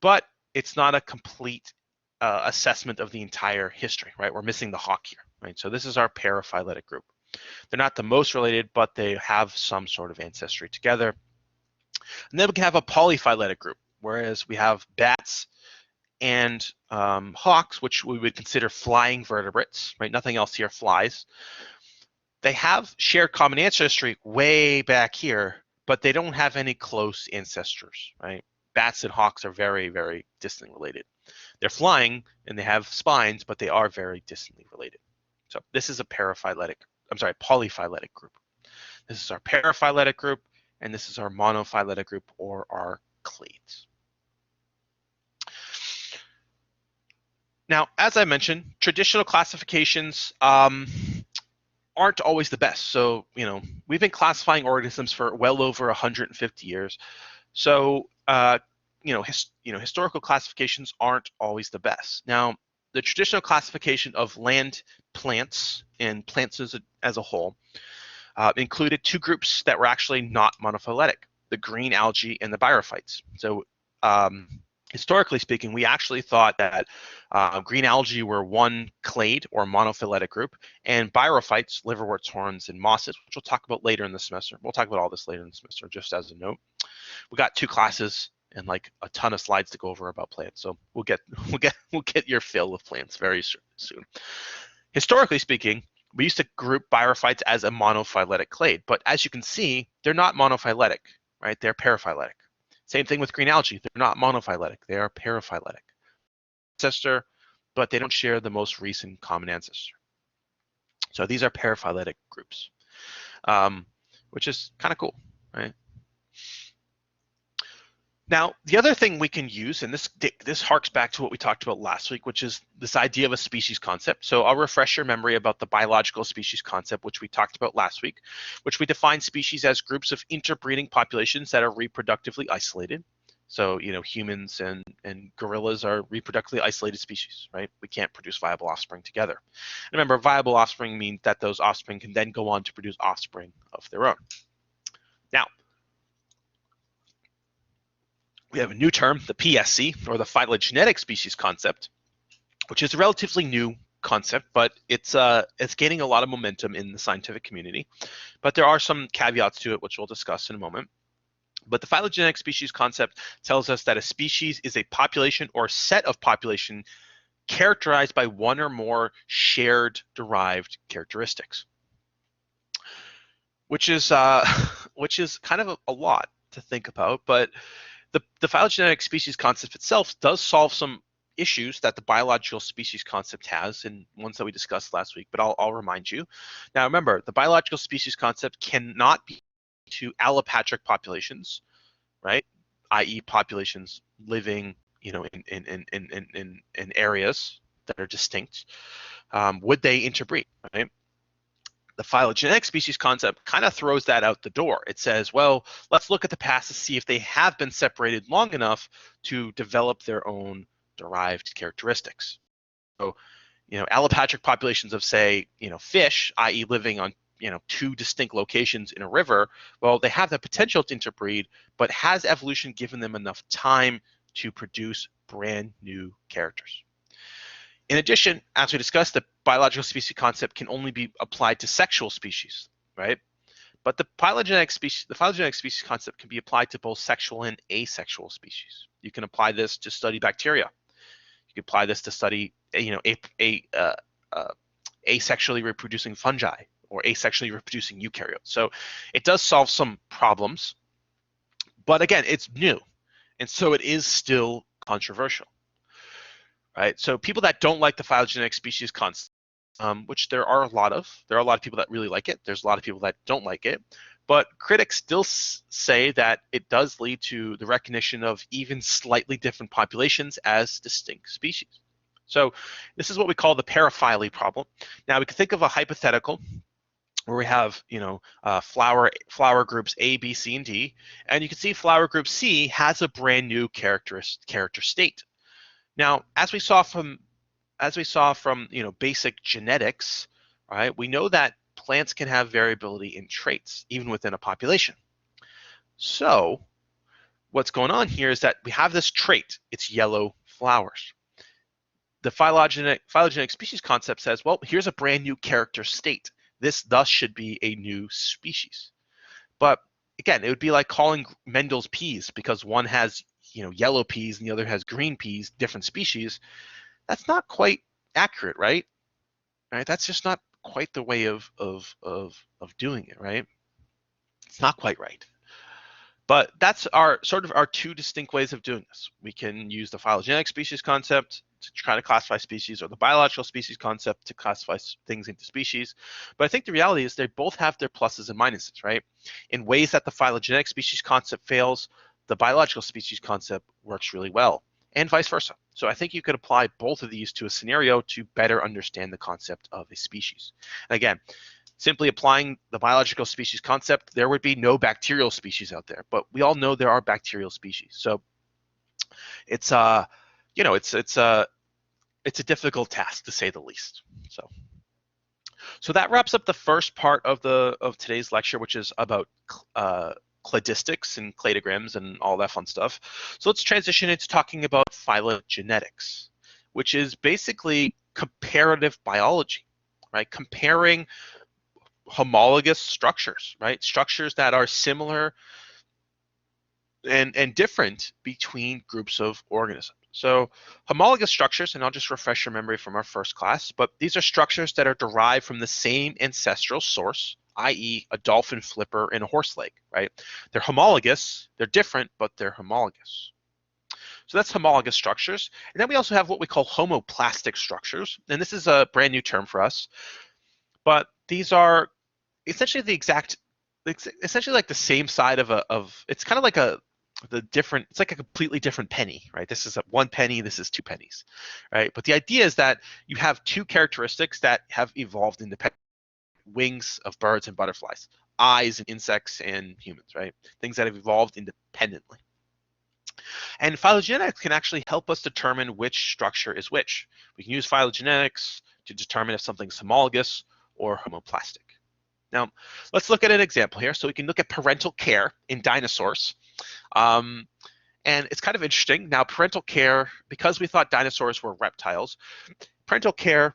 but it's not a complete assessment of the entire history, right? We're missing the hawk here, right? So this is our paraphyletic group. They're not the most related, but they have some sort of ancestry together. And then we can have a polyphyletic group, whereas we have bats and hawks, which we would consider flying vertebrates, right? Nothing else here flies. They have shared common ancestry way back here, but they don't have any close ancestors, right? Bats and hawks are very, very distantly related. They're flying and they have spines, but they are very distantly related. So this is a polyphyletic group. This is our paraphyletic group, and this is our monophyletic group or our clades. Now, as I mentioned, traditional classifications aren't always the best. So, we've been classifying organisms for well over 150 years. So, historical classifications aren't always the best. Now, the traditional classification of land plants and plants as a whole included two groups that were actually not monophyletic, the green algae and the bryophytes. So historically speaking, we actually thought that green algae were one clade or monophyletic group, and bryophytes, liverworts, horns, and mosses, which we'll talk about later in the semester. We'll talk about all this later in the semester, just as a note. We got two classes and a ton of slides to go over about plants. So we'll get your fill of plants very soon. Historically speaking, we used to group bryophytes as a monophyletic clade, but as you can see, they're not monophyletic, right? They're paraphyletic. Same thing with green algae. They're not monophyletic. They are paraphyletic. Ancestor, but they don't share the most recent common ancestor. So these are paraphyletic groups, which is kind of cool, right? Now, the other thing we can use, and this harks back to what we talked about last week, which is this idea of a species concept. So I'll refresh your memory about the biological species concept, which we talked about last week, which we define species as groups of interbreeding populations that are reproductively isolated. So, humans and gorillas are reproductively isolated species, right? We can't produce viable offspring together. And remember, viable offspring means that those offspring can then go on to produce offspring of their own. Now, we have a new term, the PSC, or the phylogenetic species concept, which is a relatively new concept, but it's gaining a lot of momentum in the scientific community. But there are some caveats to it, which we'll discuss in a moment. But the phylogenetic species concept tells us that a species is a population or set of population characterized by one or more shared derived characteristics, which is which is kind of a lot to think about. But the phylogenetic species concept itself does solve some issues that the biological species concept has, and ones that we discussed last week, but I'll remind you. Now remember, the biological species concept cannot be to allopatric populations, right? i.e. populations living in areas that are distinct. Would they interbreed, right? The phylogenetic species concept kind of throws that out the door. It says, well, let's look at the past to see if they have been separated long enough to develop their own derived characteristics. So, allopatric populations of, say, fish, i.e. living on, two distinct locations in a river, well, they have the potential to interbreed, but has evolution given them enough time to produce brand new characters? In addition, as we discussed, the biological species concept can only be applied to sexual species, right? But the phylogenetic species concept can be applied to both sexual and asexual species. You can apply this to study bacteria. You can apply this to study, asexually reproducing fungi or asexually reproducing eukaryotes. So it does solve some problems, but again, it's new, and so it is still controversial. Right? So people that don't like the phylogenetic species concept, which there are a lot of people that really like it. There's a lot of people that don't like it. But critics still say that it does lead to the recognition of even slightly different populations as distinct species. So this is what we call the paraphily problem. Now we can think of a hypothetical where we have, flower groups A, B, C, and D, and you can see flower group C has a brand new character state. Now, as we saw from basic genetics, right? We know that plants can have variability in traits even within a population. So, what's going on here is that we have this trait. It's yellow flowers. The phylogenetic species concept says, well, here's a brand new character state. This thus should be a new species. But again, it would be like calling Mendel's peas because one has yellow peas and the other has green peas, different species. That's not quite accurate, right? Right? That's just not quite the way of doing it, right? It's not quite right. But that's our two distinct ways of doing this. We can use the phylogenetic species concept to try to classify species, or the biological species concept to classify things into species. But I think the reality is they both have their pluses and minuses, right? In ways that the phylogenetic species concept fails, the biological species concept works really well, and vice versa. So I think you could apply both of these to a scenario to better understand the concept of a species. And again, simply applying the biological species concept, there would be no bacterial species out there. But we all know there are bacterial species. So it's it's a difficult task to say the least. So that wraps up the first part of today's lecture, which is about cladistics and cladograms and all that fun stuff. So let's transition into talking about phylogenetics, which is basically comparative biology, right? Comparing homologous structures, right? Structures that are similar and different between groups of organisms. So homologous structures, and I'll just refresh your memory from our first class, but these are structures that are derived from the same ancestral source, i.e. a dolphin flipper and a horse leg, right? They're homologous, they're different, but they're homologous. So that's homologous structures. And then we also have what we call homoplastic structures, and this is a brand new term for us, but these are essentially essentially like the same side of it's kind of like it's like a completely different penny, right? This is one penny, this is two pennies, right? But the idea is that you have two characteristics that have evolved independently: wings of birds and butterflies, eyes in insects and humans, right? Things that have evolved independently. And phylogenetics can actually help us determine which structure is which. We can use phylogenetics to determine if something's homologous or homoplastic. Now, let's look at an example here. So we can look at parental care in dinosaurs. Um, and it's kind of interesting. Now, parental care, because we thought dinosaurs were reptiles, parental care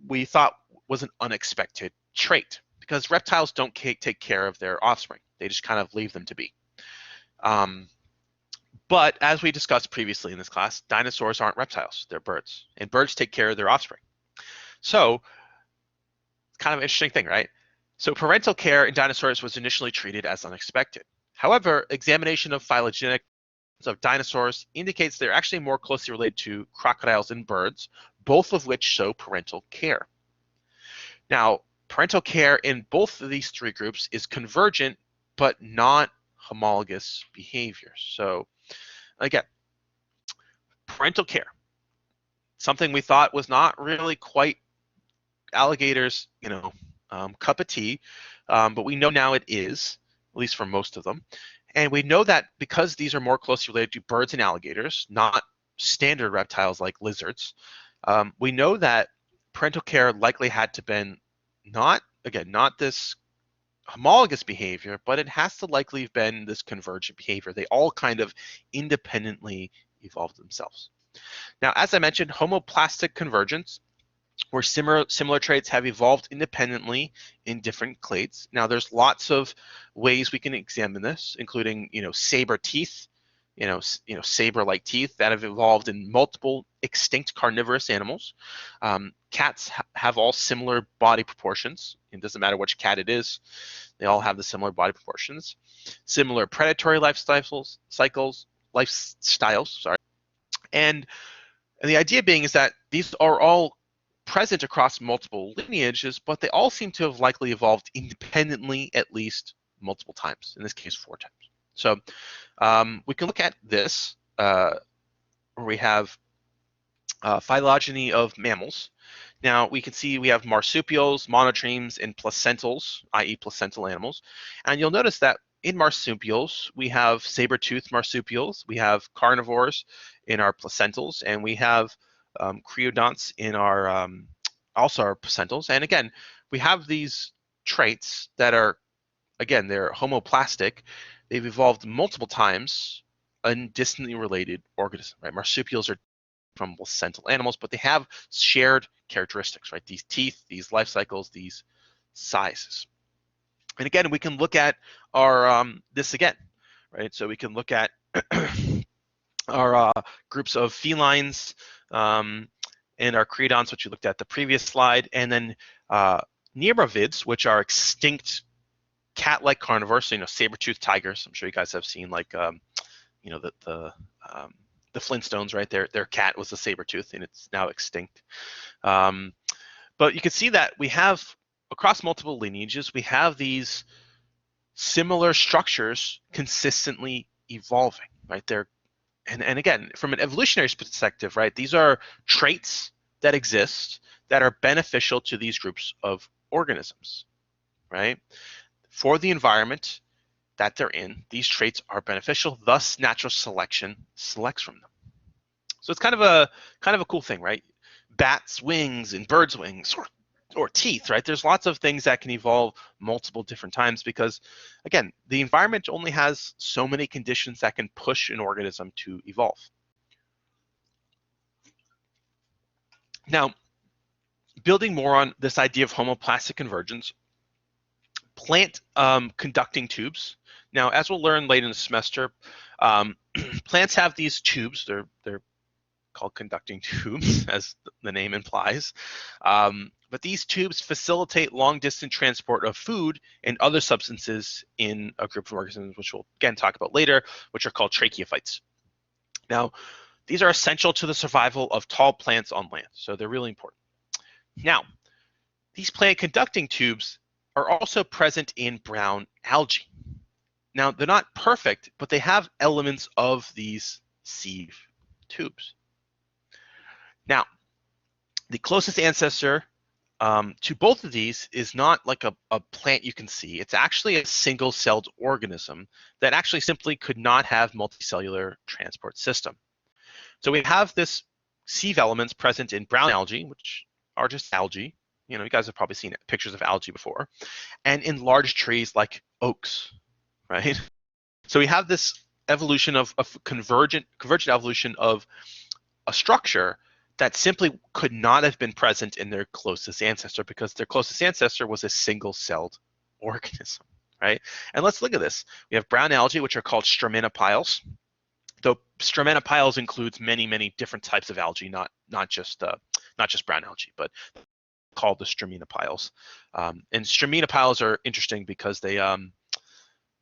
we thought was an unexpected trait because reptiles don't take care of their offspring. They just kind of leave them to be. But as we discussed previously in this class, dinosaurs aren't reptiles, they're birds. And birds take care of their offspring. So it's kind of an interesting thing, right? So parental care in dinosaurs was initially treated as unexpected. However, examination of phylogenetic of dinosaurs indicates they're actually more closely related to crocodiles and birds, both of which show parental care. Now, parental care in both of these three groups is convergent, but not homologous behavior. So again, parental care, something we thought was not really quite alligators, cup of tea, but we know now it is, at least for most of them. And we know that because these are more closely related to birds and alligators, not standard reptiles like lizards, we know that parental care likely had to been not this homologous behavior, but it has to likely have been this convergent behavior. They all kind of independently evolved themselves. Now, as I mentioned, homoplastic convergence, where similar traits have evolved independently in different clades. Now, there's lots of ways we can examine this, including, saber teeth, saber-like teeth that have evolved in multiple extinct carnivorous animals. Cats have all similar body proportions. It doesn't matter which cat it is; they all have the similar body proportions. Similar predatory lifestyles, sorry, and the idea being is that these are all present across multiple lineages, but they all seem to have likely evolved independently at least multiple times, in this case 4 times. So we can look at this, where we have phylogeny of mammals. Now we can see we have marsupials, monotremes, and placentals, i.e. placental animals. And you'll notice that in marsupials, we have saber-toothed marsupials, we have carnivores in our placentals, and we have creodonts in our also our placentals. And again, we have these traits that are, again, they're homoplastic. They've evolved multiple times in distantly related organisms, right? Marsupials are from placental animals, but they have shared characteristics, right? These teeth, these life cycles, these sizes. And again, we can look at our this again, right? So we can look at our groups of felines and our creodonts, which we looked at the previous slide, and then nerevids, which are extinct cat-like carnivores, so saber-toothed tigers. I'm sure you guys have seen the Flintstones, right? Their cat was a saber-tooth, and it's now extinct. But you can see that we have, across multiple lineages, we have these similar structures consistently evolving, right? And again, from an evolutionary perspective, right, these are traits that exist that are beneficial to these groups of organisms, right? For the environment that they're in, these traits are beneficial, thus natural selection selects from them. So it's kind of a cool thing, right? Bats' wings and birds' wings or teeth, right? There's lots of things that can evolve multiple different times because, again, the environment only has so many conditions that can push an organism to evolve. Now, building more on this idea of homoplastic convergence, plant conducting tubes. Now, as we'll learn later in the semester, plants have these tubes. They're called conducting tubes, as the name implies. But these tubes facilitate long-distance transport of food and other substances in a group of organisms, which we'll again talk about later, which are called tracheophytes. Now, these are essential to the survival of tall plants on land, so they're really important. Now, these plant conducting tubes are also present in brown algae. Now, they're not perfect, but they have elements of these sieve tubes. Now, the closest ancestor to both of these is not like a plant you can see. It's actually a single-celled organism that actually simply could not have multicellular transport system. So we have this sieve elements present in brown algae, which are just algae. You know, you guys have probably seen pictures of algae before, and in large trees like oaks, right? So we have this evolution of convergent evolution of a structure that simply could not have been present in their closest ancestor because their closest ancestor was a single-celled organism, right? And let's look at this. We have brown algae, which are called straminophiles. Though straminophiles includes many, many different types of algae, not just brown algae, but called the straminophiles. And straminophiles are interesting because they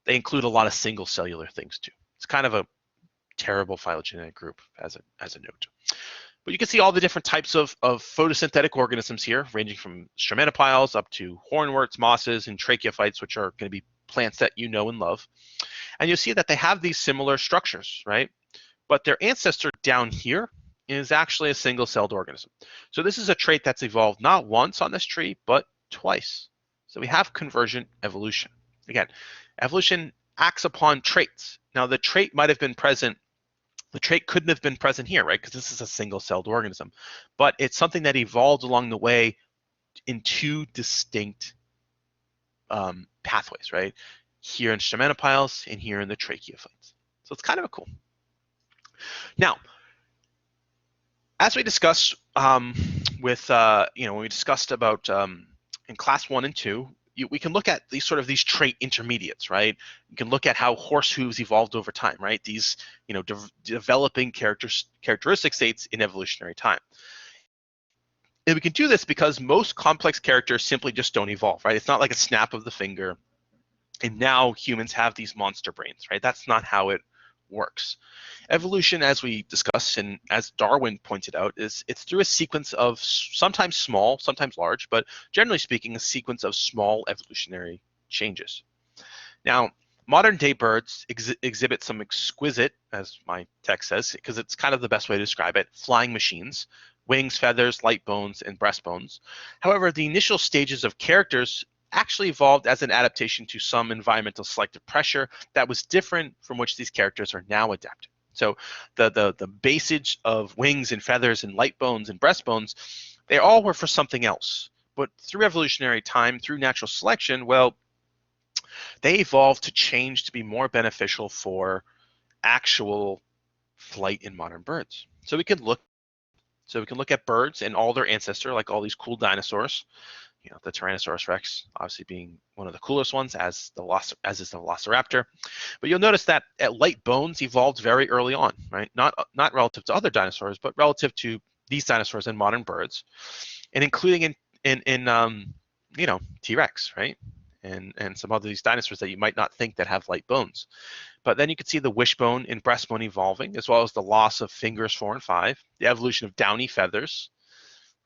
include a lot of single cellular things too. It's kind of a terrible phylogenetic group as a note. But you can see all the different types of photosynthetic organisms here, ranging from straminophiles up to hornworts, mosses, and tracheophytes, which are going to be plants that you know and love. And you'll see that they have these similar structures, right? But their ancestor down here is actually a single-celled organism. So this is a trait that's evolved not once on this tree, but twice. So we have convergent evolution. Again, evolution acts upon traits. Now the trait might have been present, the trait couldn't have been present here, right? Because this is a single-celled organism. But it's something that evolved along the way in two distinct pathways, right? Here in straminophiles and here in the tracheophytes. So it's kind of a cool. Now, as we discussed with, when we discussed about in class 1 and 2, we can look at these these trait intermediates, right? You can look at how horse hooves evolved over time, right? These, developing characteristic states in evolutionary time. And we can do this because most complex characters simply just don't evolve, right? It's not like a snap of the finger, and now humans have these monster brains, right? That's not how it works. Evolution, as we discussed and as Darwin pointed out, it's through a sequence of sometimes small, sometimes large, but generally speaking, a sequence of small evolutionary changes. Now, modern day birds exhibit some exquisite, as my text says, because it's kind of the best way to describe it, flying machines, wings, feathers, light bones, and breastbones. However, the initial stages of characters actually evolved as an adaptation to some environmental selective pressure that was different from which these characters are now adapted. So the basage of wings and feathers and light bones and breastbones, they all were for something else. But through evolutionary time, through natural selection, well, they evolved to change to be more beneficial for actual flight in modern birds. So we can look at birds and all their ancestor, like all these cool dinosaurs. The Tyrannosaurus Rex obviously being one of the coolest ones, as is the Velociraptor. But you'll notice that light bones evolved very early on, right? Not relative to other dinosaurs, but relative to these dinosaurs and modern birds, and including in T-Rex, right? And some other these dinosaurs that you might not think that have light bones. But then you can see the wishbone and breastbone evolving, as well as the loss of fingers 4 and 5, the evolution of downy feathers.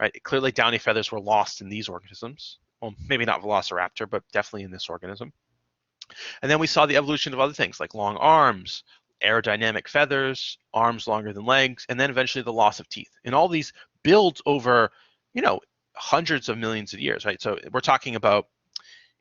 Right, clearly downy feathers were lost in these organisms. Well, maybe not Velociraptor, but definitely in this organism. And then we saw the evolution of other things like long arms, aerodynamic feathers, arms longer than legs, and then eventually the loss of teeth. And all these builds over, hundreds of millions of years, right? So we're talking about,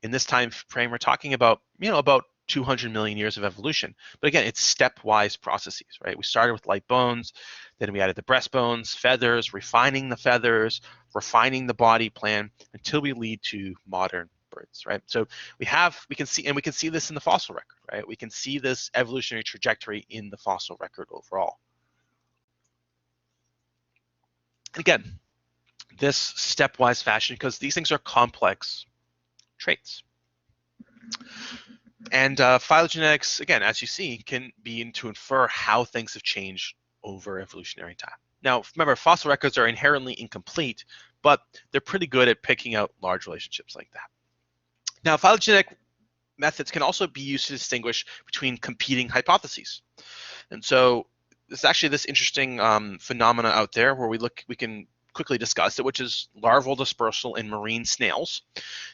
in this time frame, we're talking about, about 200 million years of evolution. But again, it's stepwise processes, right? We started with light bones, then we added the breastbones, feathers, refining the feathers, refining the body plan until we lead to modern birds, right? So we can see this in the fossil record, right? We can see this evolutionary trajectory in the fossil record overall. And again, this stepwise fashion, because these things are complex traits. And phylogenetics, again, as you see, can be to infer how things have changed over evolutionary time. Now, remember, fossil records are inherently incomplete, but they're pretty good at picking out large relationships like that. Now, phylogenetic methods can also be used to distinguish between competing hypotheses. And so there's actually this interesting phenomena out there where we can quickly discuss it, which is larval dispersal in marine snails.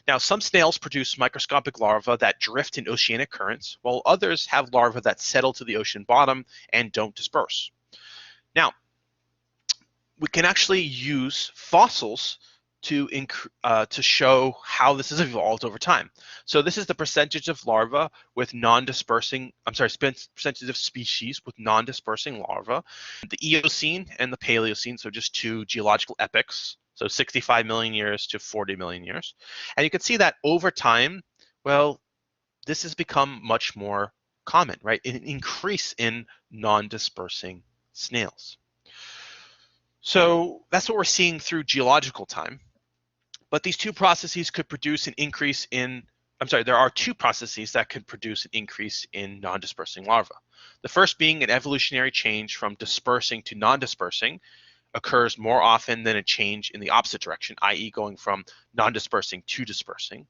Now, some snails produce microscopic larvae that drift in oceanic currents, while others have larvae that settle to the ocean bottom and don't disperse. Now, we can actually use fossils to show how this has evolved over time. So this is the percentage of larvae with non-dispersing, percentage of species with non-dispersing larvae. The Eocene and the Paleocene, so just two geological epochs, so 65 million years to 40 million years. And you can see that over time, well, this has become much more common, right? An increase in non-dispersing snails. So that's what we're seeing through geological time. But these two processes could produce an increase in, there are two processes that could produce an increase in non-dispersing larvae. The first being an evolutionary change from dispersing to non-dispersing occurs more often than a change in the opposite direction, i.e. going from non-dispersing to dispersing.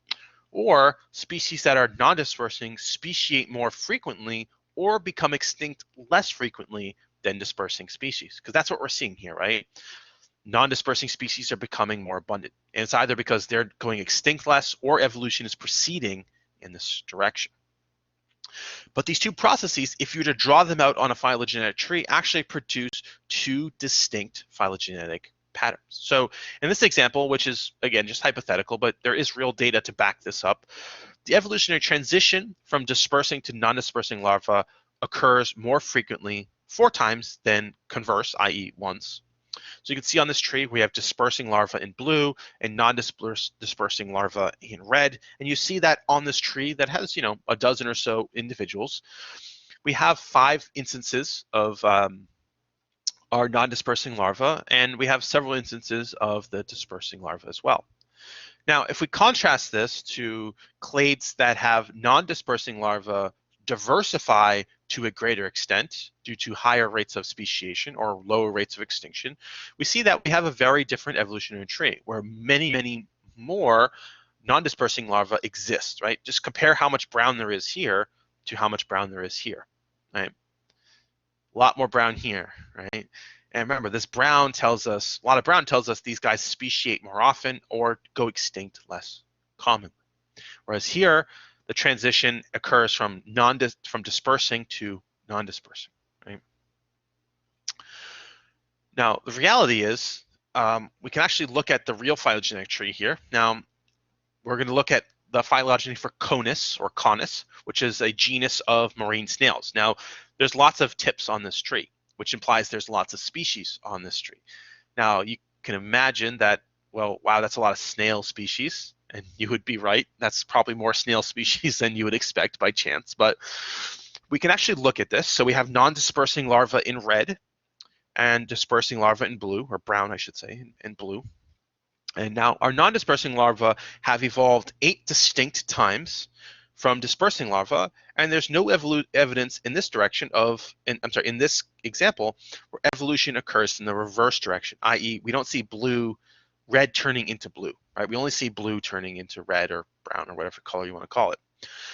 Or species that are non-dispersing speciate more frequently or become extinct less frequently than dispersing species. Because that's what we're seeing here, right? Non-dispersing species are becoming more abundant. And it's either because they're going extinct less or evolution is proceeding in this direction. But these two processes, if you were to draw them out on a phylogenetic tree, actually produce two distinct phylogenetic patterns. So in this example, which is, again, just hypothetical, but there is real data to back this up, the evolutionary transition from dispersing to non-dispersing larvae occurs more frequently 4 times than converse, i.e. once. So you can see on this tree, we have dispersing larvae in blue and non-dispersing larvae in red. And you see that on this tree that has, a dozen or so individuals, we have 5 instances of our non-dispersing larvae, and we have several instances of the dispersing larvae as well. Now, if we contrast this to clades that have non-dispersing larvae diversify to a greater extent due to higher rates of speciation or lower rates of extinction, we see that we have a very different evolutionary tree where many, many more non-dispersing larvae exist, right? Just compare how much brown there is here to how much brown there is here, right? A lot more brown here, right? And remember, this brown tells us, a lot of brown tells us these guys speciate more often or go extinct less commonly. Whereas here, the transition occurs from dispersing to non-dispersing, right? Now, the reality is we can actually look at the real phylogenetic tree here. Now, we're going to look at the phylogeny for Conus or Conus, which is a genus of marine snails. Now, there's lots of tips on this tree, which implies there's lots of species on this tree. Now, you can imagine that, well, wow, that's a lot of snail species. And you would be right. That's probably more snail species than you would expect by chance. But we can actually look at this. So we have non-dispersing larvae in red and dispersing larvae in blue, or brown, I should say, in blue. And now our non-dispersing larvae have evolved 8 distinct times from dispersing larvae, and there's no evidence in this direction in this example, where evolution occurs in the reverse direction, i.e. we don't see red turning into blue, right? We only see blue turning into red or brown or whatever color you want to call it.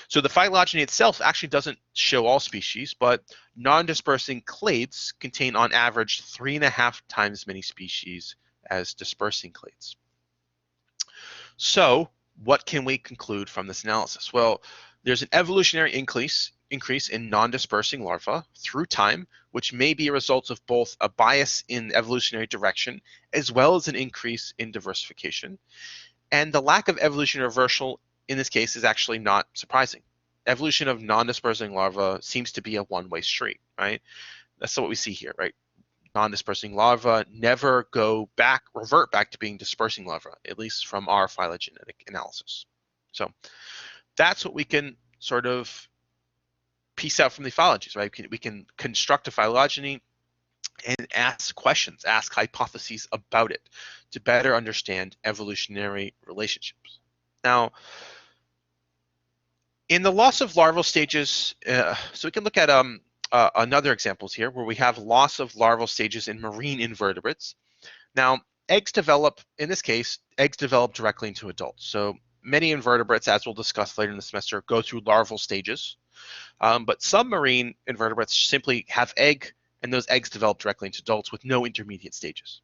So the phylogeny itself actually doesn't show all species, but non-dispersing clades contain on average 3.5 times as many species as dispersing clades. So what can we conclude from this analysis? Well, there's an evolutionary increase in non-dispersing larvae through time, which may be a result of both a bias in evolutionary direction as well as an increase in diversification. And the lack of evolutionary reversal in this case is actually not surprising. Evolution of non-dispersing larvae seems to be a one-way street, right? That's what we see here, right? Non-dispersing larvae never revert back to being dispersing larvae, at least from our phylogenetic analysis. So that's what we can sort of piece out from the phylogenies, right? We can construct a phylogeny and ask questions, ask hypotheses about it to better understand evolutionary relationships. Now, in the loss of larval stages, so we can look at another examples here where we have loss of larval stages in marine invertebrates. Now, in this case, eggs develop directly into adults. So many invertebrates, as we'll discuss later in the semester, go through larval stages. But some marine invertebrates simply have and those eggs develop directly into adults with no intermediate stages.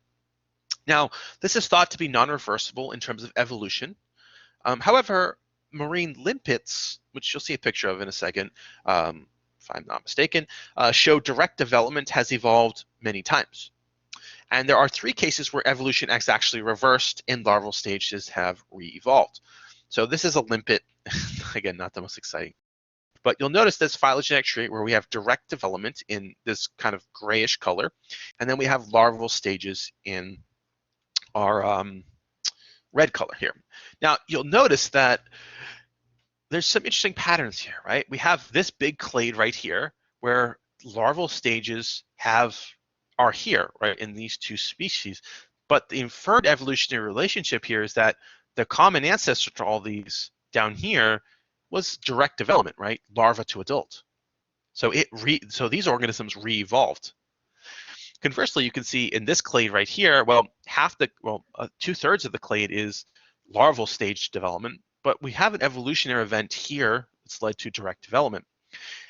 Now, this is thought to be non-reversible in terms of evolution. However, marine limpets, which you'll see a picture of in a second, if I'm not mistaken, show direct development has evolved many times. And there are 3 cases where evolution has actually reversed and larval stages have re-evolved. So this is a limpet, again, not the most exciting. But you'll notice this phylogenetic tree where we have direct development in this kind of grayish color, and then we have larval stages in our red color here. Now, you'll notice that there's some interesting patterns here, right? We have this big clade right here where larval stages are here, right, in these 2 species. But the inferred evolutionary relationship here is that the common ancestor to all these down here was direct development, right? Larva to adult. So these organisms re-evolved. Conversely, you can see in this clade right here, well, 2/3 of the clade is larval stage development, but we have an evolutionary event here that's led to direct development.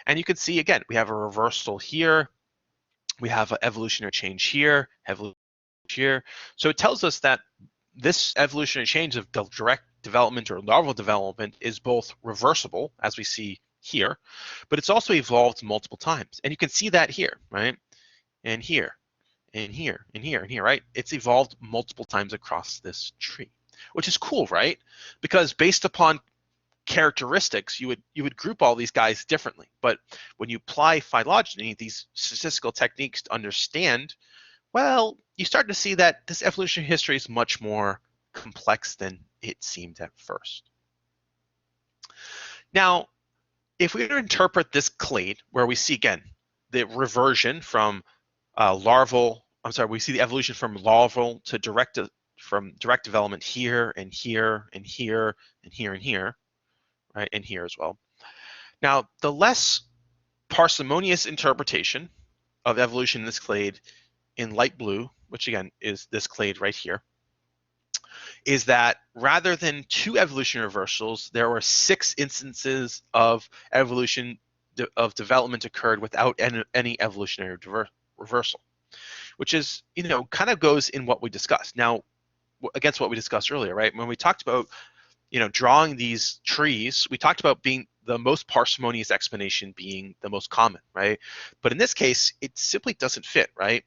And you can see, again, we have a reversal here, we have an evolutionary change here, evolution here. So it tells us that this evolutionary change of direct development or larval development is both reversible, as we see here, but it's also evolved multiple times. And you can see that here, right? And here, and here, and here, and here, right? It's evolved multiple times across this tree, which is cool, right? Because based upon characteristics, you would group all these guys differently. But when you apply phylogeny, these statistical techniques to understand, well, you start to see that this evolutionary history is much more complex than it seemed at first. Now, if we were to interpret this clade, where we see, again, the reversion from we see the evolution from larval to direct development here and here and here and here and here, right, and here as well. Now, the less parsimonious interpretation of evolution in this clade in light blue, which again is this clade right here, is that rather than 2 evolutionary reversals, there were 6 instances of evolution of development occurred without any evolutionary reversal, which is, kind of goes in what we discussed. Now, against what we discussed earlier, right? When we talked about, drawing these trees, we talked about being the most parsimonious explanation being the most common, right? But in this case, it simply doesn't fit, right?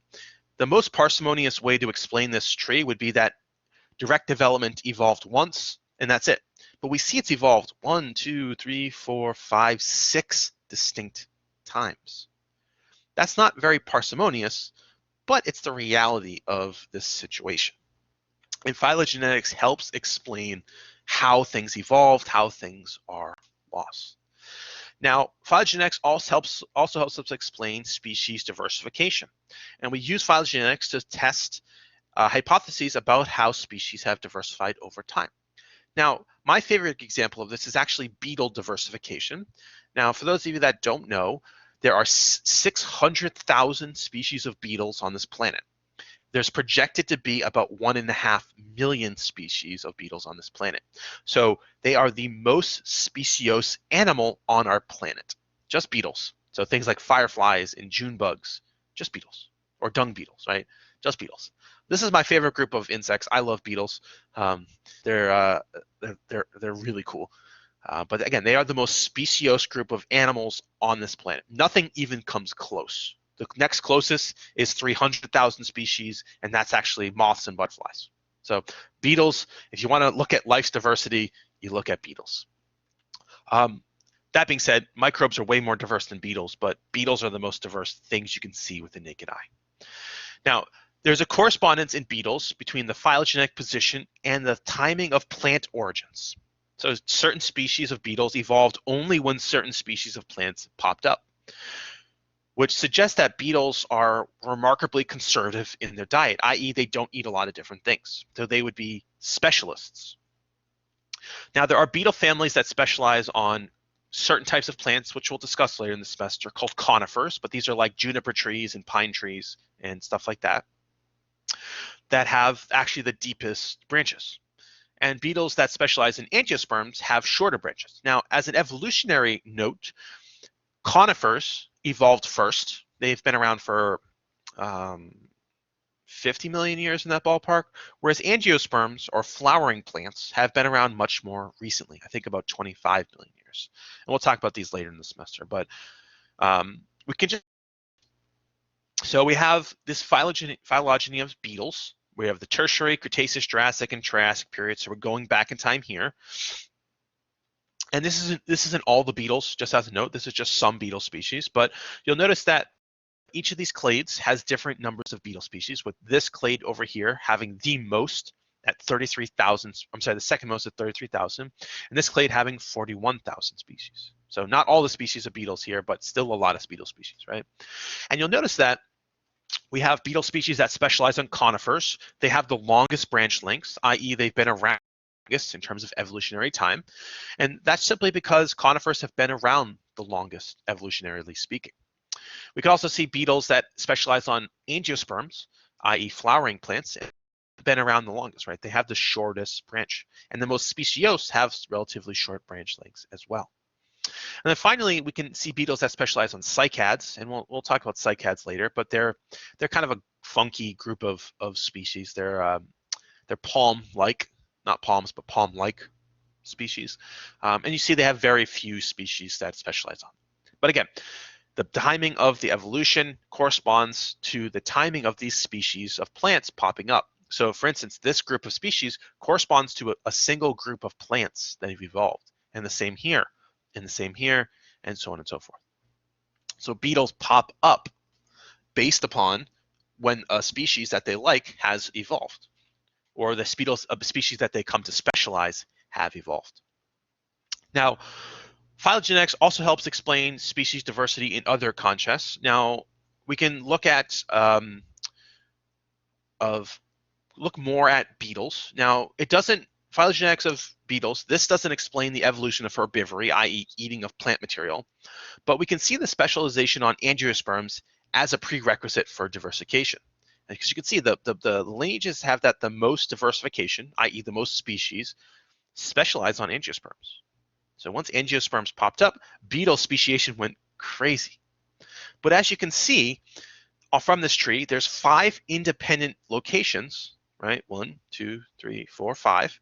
The most parsimonious way to explain this tree would be that direct development evolved once, and that's it. But we see it's evolved 1, 2, 3, 4, 5, 6 distinct times. That's not very parsimonious, but it's the reality of this situation. And phylogenetics helps explain how things evolved, how things are lost. Now, phylogenetics also helps us explain species diversification. And we use phylogenetics to test hypotheses about how species have diversified over time. Now, my favorite example of this is actually beetle diversification. Now, for those of you that don't know, there are 600,000 species of beetles on this planet. There's projected to be about 1.5 million species of beetles on this planet. So they are the most speciose animal on our planet. Just beetles. So things like fireflies and June bugs, just beetles. Or dung beetles, right? Just beetles. This is my favorite group of insects. I love beetles. They're really cool. But again, they are the most speciose group of animals on this planet. Nothing even comes close. The next closest is 300,000 species, and that's actually moths and butterflies. So beetles, if you want to look at life's diversity, you look at beetles. That being said, microbes are way more diverse than beetles, but beetles are the most diverse things you can see with the naked eye. Now, there's a correspondence in beetles between the phylogenetic position and the timing of plant origins. So certain species of beetles evolved only when certain species of plants popped up, which suggests that beetles are remarkably conservative in their diet, i.e. they don't eat a lot of different things. So they would be specialists. Now, there are beetle families that specialize on certain types of plants, which we'll discuss later in the semester, called conifers, but these are like juniper trees and pine trees and stuff like that, that have actually the deepest branches. And beetles that specialize in angiosperms have shorter branches. Now, as an evolutionary note, conifers evolved first. They've been around for 50 million years in that ballpark, whereas angiosperms or flowering plants have been around much more recently, I think about 25 million years. And we'll talk about these later in the semester, but we can just, so we have this phylogeny of beetles. We have the tertiary, Cretaceous, Jurassic, and Triassic period, so we're going back in time here. And this isn't all the beetles, just as a note, this is just some beetle species, but you'll notice that each of these clades has different numbers of beetle species, with this clade over here having the most at 33,000, I'm sorry, the second most at 33,000, and this clade having 41,000 species. So not all the species of beetles here, but still a lot of beetle species, right? And you'll notice that we have beetle species that specialize on conifers. They have the longest branch lengths, i.e. they've been around in terms of evolutionary time. And that's simply because conifers have been around the longest, evolutionarily speaking. We can also see beetles that specialize on angiosperms, i.e. flowering plants, have been around the longest, right? They have the shortest branch. And the most speciose have relatively short branch lengths as well. And then finally, we can see beetles that specialize on cycads, and we'll talk about cycads later, but they're kind of a funky group of species. They're palm-like, not palms, but palm-like species. And you see they have very few species that specialize on. But again, the timing of the evolution corresponds to the timing of these species of plants popping up. So for instance, this group of species corresponds to a single group of plants that have evolved, and the same here, and the same here, and so on and so forth. So beetles pop up based upon when a species that they like has evolved, or the species that they come to specialize have evolved. Now, phylogenetics also helps explain species diversity in other contexts. Now, we can look at look more at beetles. Now, it doesn't phylogenetics of beetles. This doesn't explain the evolution of herbivory, i.e., eating of plant material, but we can see the specialization on angiosperms as a prerequisite for diversification. Because you can see the lineages have the most diversification, i.e., the most species, specialize on angiosperms. So once angiosperms popped up, beetle speciation went crazy. But as you can see from this tree, there's 5 independent locations, right? 1, 2, 3, 4, 5,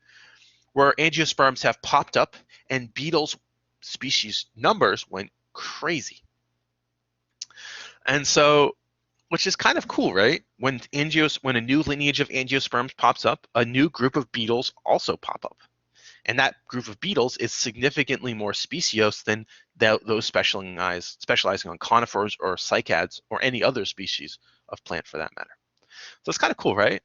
where angiosperms have popped up and beetles species numbers went crazy. And so, which is kind of cool, right? When a new lineage of angiosperms pops up, a new group of beetles also pop up. And that group of beetles is significantly more speciose than those specializing on conifers or cycads or any other species of plant for that matter. So it's kind of cool, right?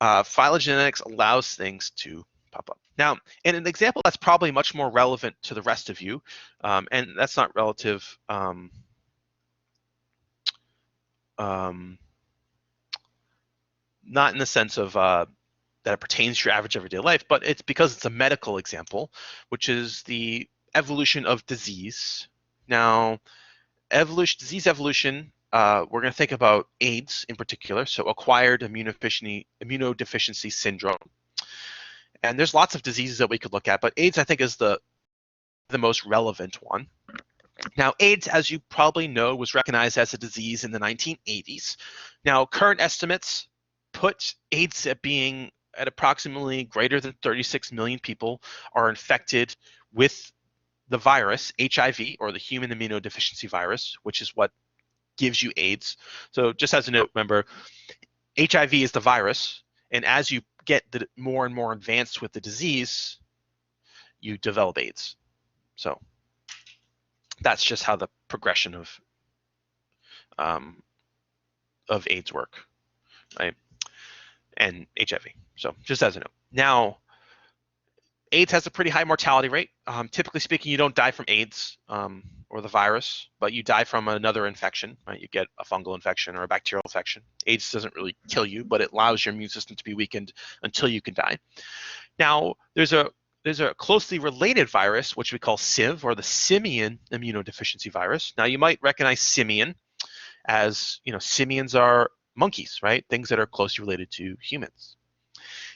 Phylogenetics allows things to pop up. Now, in an example that's probably much more relevant to the rest of you, and that's not relative, not in the sense of that it pertains to your average everyday life, but it's because it's a medical example, which is the evolution of disease. Now, disease evolution, we're going to think about AIDS in particular, so acquired immunodeficiency syndrome. And there's lots of diseases that we could look at, but AIDS, I think, is the most relevant one. Now, AIDS, as you probably know, was recognized as a disease in the 1980s. Now, current estimates put AIDS at approximately greater than 36 million people are infected with the virus, HIV, or the human immunodeficiency virus, which is what gives you AIDS. So just as a note, remember, HIV is the virus, and as you get more and more advanced with the disease, you develop AIDS. So that's just how the progression of AIDS work, right? And HIV. So just as a note. Now, AIDS has a pretty high mortality rate. Typically speaking, you don't die from AIDS or the virus, but you die from another infection, right? You get a fungal infection or a bacterial infection. AIDS doesn't really kill you, but it allows your immune system to be weakened until you can die. Now, there's a closely related virus, which we call CIV, or the simian immunodeficiency virus. Now, you might recognize simian as, simians are monkeys, right? Things that are closely related to humans.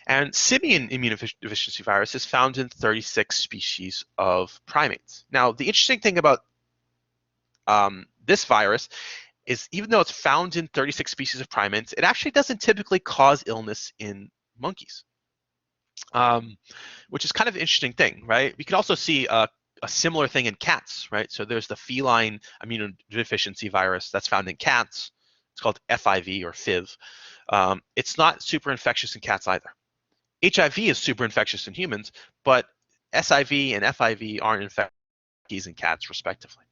And simian immunodeficiency virus is found in 36 species of primates. Now, the interesting thing about this virus is even though it's found in 36 species of primates, it actually doesn't typically cause illness in monkeys, which is kind of an interesting thing, right? We could also see a similar thing in cats, right? So there's the feline immunodeficiency virus that's found in cats. It's called FIV or FIV. It's not super infectious in cats either. HIV is super infectious in humans, but SIV and FIV aren't infectious in cats, respectively.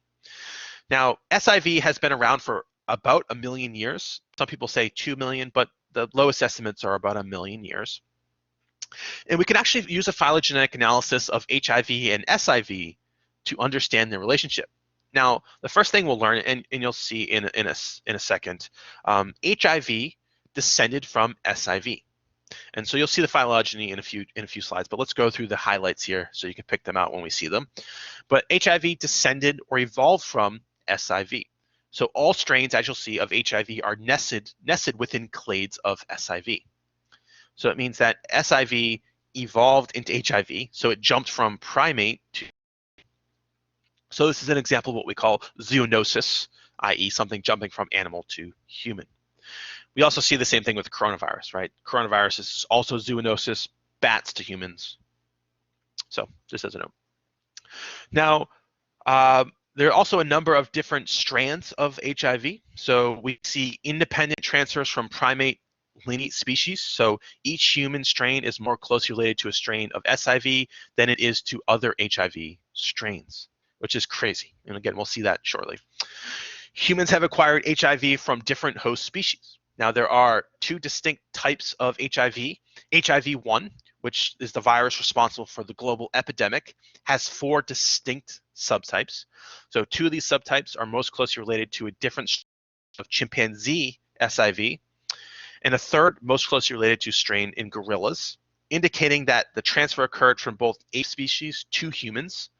Now, SIV has been around for about 1 million years. Some people say 2 million, but the lowest estimates are about 1 million years. And we can actually use a phylogenetic analysis of HIV and SIV to understand the relationship. Now, the first thing we'll learn, and you'll see in a second, HIV descended from SIV. And so you'll see the phylogeny in a few slides, but let's go through the highlights here so you can pick them out when we see them. But HIV descended or evolved from SIV. So all strains, as you'll see, of HIV are nested within clades of SIV. So it means that SIV evolved into HIV, so it jumped from primate to. So this is an example of what we call zoonosis, i.e. something jumping from animal to human. We also see the same thing with coronavirus, right? Coronavirus is also zoonosis, bats to humans. So just as a note. Now, there are also a number of different strands of HIV. So we see independent transfers from primate lineage species. So each human strain is more closely related to a strain of SIV than it is to other HIV strains, which is crazy. And again, we'll see that shortly. Humans have acquired HIV from different host species. Now, there are 2 distinct types of HIV. HIV-1, which is the virus responsible for the global epidemic, has 4 distinct subtypes. So 2 of these subtypes are most closely related to a different strain of chimpanzee SIV, and a third most closely related to strain in gorillas, indicating that the transfer occurred from both ape species to humans.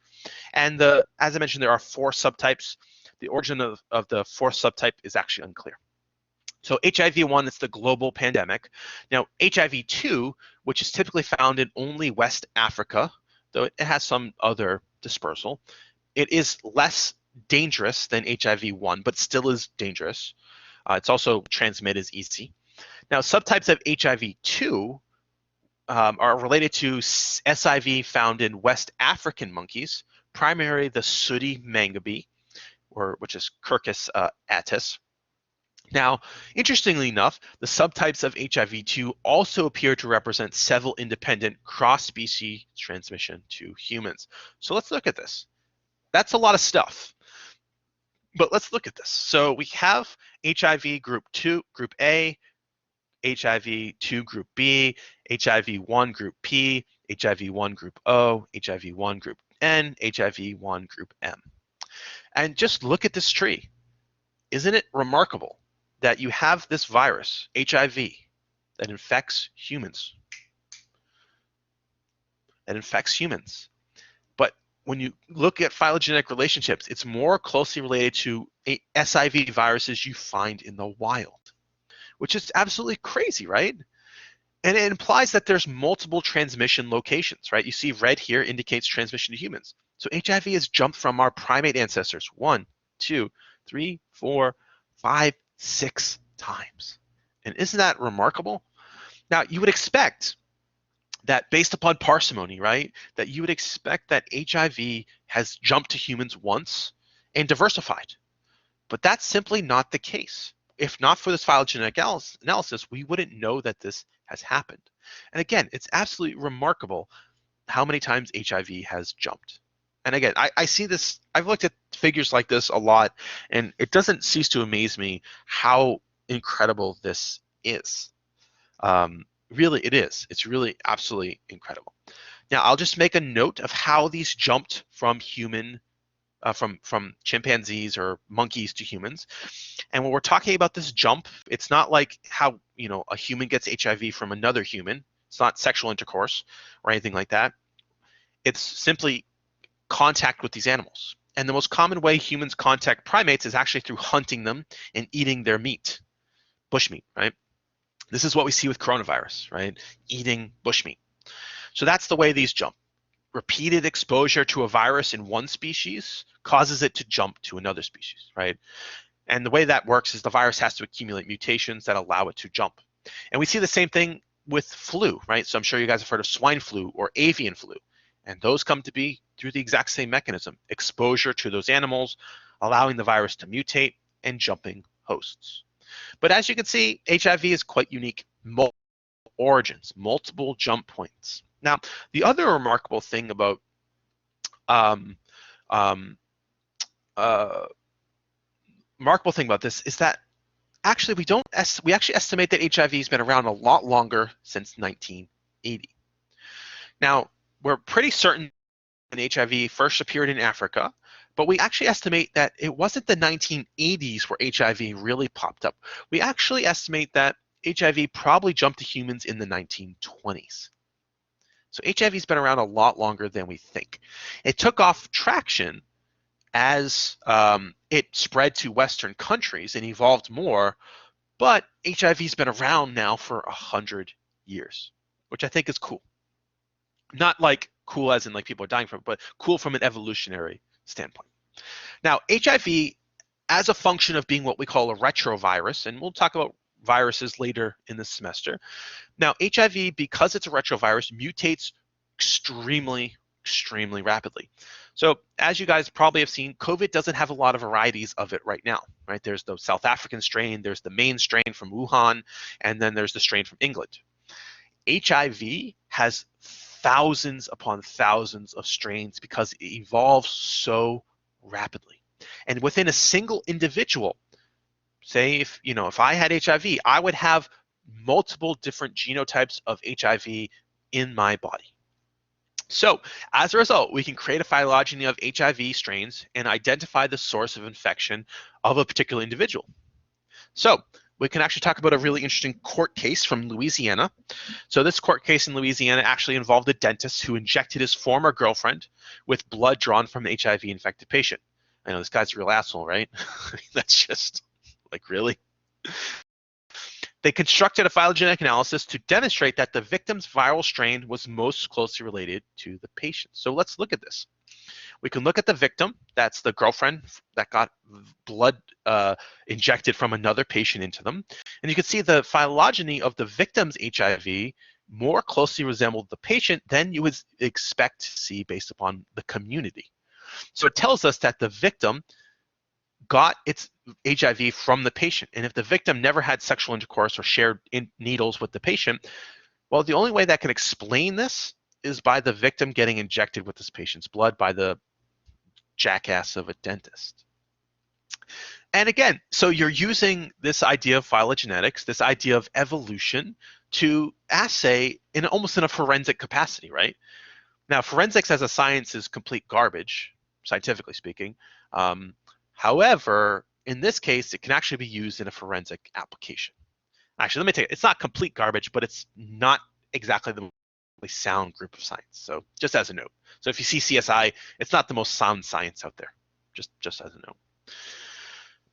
And as I mentioned, there are 4 subtypes. The origin of the 4th subtype is actually unclear. So HIV-1 is the global pandemic. Now, HIV-2, which is typically found in only West Africa, though it has some other dispersal, it is less dangerous than HIV-1, but still is dangerous. It's also transmitted as easy. Now, subtypes of HIV-2 are related to SIV found in West African monkeys, primarily the sooty mangabe, which is Quercus attis. Now, interestingly enough, the subtypes of HIV-2 also appear to represent several independent cross-species transmission to humans. So let's look at this. That's a lot of stuff. But let's look at this. So we have HIV group 2, group A, HIV-2 group B, HIV-1 group P, HIV-1 group O, HIV-1 group N, HIV-1 group M. And just look at this tree. Isn't it remarkable that you have this virus, HIV, that infects humans? But when you look at phylogenetic relationships, it's more closely related to SIV viruses you find in the wild, which is absolutely crazy, right? And it implies that there's multiple transmission locations, right? You see red here indicates transmission to humans. So HIV has jumped from our primate ancestors 1, 2, 3, 4, 5, 6 times. And isn't that remarkable? Now, you would expect that based upon parsimony, right, that you would expect that HIV has jumped to humans once and diversified. But that's simply not the case. If not for this phylogenetic analysis, we wouldn't know that this has happened. And again, it's absolutely remarkable how many times HIV has jumped. And again, I see this, I've looked at figures like this a lot, and it doesn't cease to amaze me how incredible this is. Really, it is. It's really absolutely incredible. Now, I'll just make a note of how these jumped from from chimpanzees or monkeys to humans. And when we're talking about this jump, it's not like how a human gets HIV from another human. It's not sexual intercourse or anything like that. It's simply contact with these animals. And the most common way humans contact primates is actually through hunting them and eating their meat, bushmeat, right? This is what we see with coronavirus, right? Eating bushmeat. So that's the way these jump. Repeated exposure to a virus in one species causes it to jump to another species, right? And the way that works is the virus has to accumulate mutations that allow it to jump. And we see the same thing with flu, right? So I'm sure you guys have heard of swine flu or avian flu. And those come to be through the exact same mechanism, exposure to those animals, allowing the virus to mutate and jumping hosts. But as you can see, HIV is quite unique. Multiple origins, multiple jump points. Now, the other remarkable thing about um, um, remarkable thing about this is that actually we actually estimate that HIV has been around a lot longer since 1980. Now, we're pretty certain when HIV first appeared in Africa, but we actually estimate that it wasn't the 1980s where HIV really popped up. We actually estimate that HIV probably jumped to humans in the 1920s. So HIV has been around a lot longer than we think. It took off traction as it spread to Western countries and evolved more, but HIV's been around now for 100 years, which I think is cool. Not like cool as in like people are dying from it, but cool from an evolutionary standpoint. Now, HIV, as a function of being what we call a retrovirus, and we'll talk about viruses later in this semester. Now, HIV, because it's a retrovirus, mutates extremely rapidly. So as you guys probably have seen, COVID doesn't have a lot of varieties of it right now, right? There's the South African strain, there's the main strain from Wuhan, and then there's the strain from England. HIV has thousands upon thousands of strains because it evolves so rapidly. And within a single individual, say if I had HIV, I would have multiple different genotypes of HIV in my body. So as a result, we can create a phylogeny of HIV strains and identify the source of infection of a particular individual. So we can actually talk about a really interesting court case from Louisiana. So this court case in Louisiana actually involved a dentist who injected his former girlfriend with blood drawn from an HIV-infected patient. I know this guy's a real asshole, right? That's just like, really? They constructed a phylogenetic analysis to demonstrate that the victim's viral strain was most closely related to the patient. So let's look at this. We can look at the victim, that's the girlfriend that got blood injected from another patient into them. And you can see the phylogeny of the victim's HIV more closely resembled the patient than you would expect to see based upon the community. So it tells us that the victim got its HIV from the patient. And if the victim never had sexual intercourse or shared needles with the patient, well, the only way that can explain this is by the victim getting injected with this patient's blood by the jackass of a dentist. And again, so you're using this idea of phylogenetics, this idea of evolution, to assay almost in a forensic capacity, right? Now, forensics as a science is complete garbage, scientifically speaking. However, in this case, it can actually be used in a forensic application. Actually, let me take it. It's not complete garbage, but it's not exactly the sound group of science. So just as a note. So if you see CSI, it's not the most sound science out there, just as a note.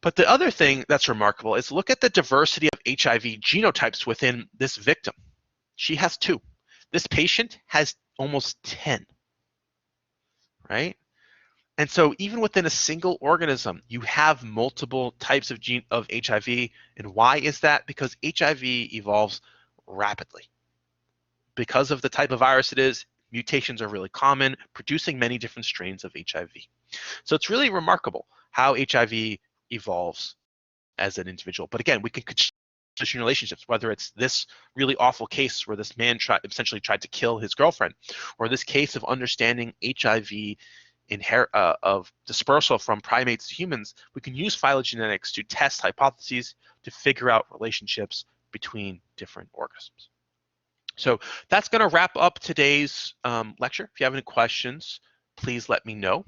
But the other thing that's remarkable is look at the diversity of HIV genotypes within this victim. She has 2. This patient has almost 10, right? And so even within a single organism, you have multiple types of HIV. And why is that? Because HIV evolves rapidly. Because of the type of virus it is, mutations are really common, producing many different strains of HIV. So it's really remarkable how HIV evolves as an individual. But again, we can condition relationships, whether it's this really awful case where this man essentially tried to kill his girlfriend, or this case of understanding HIV of dispersal from primates to humans. We can use phylogenetics to test hypotheses to figure out relationships between different organisms. So that's going to wrap up today's lecture. If you have any questions, please let me know.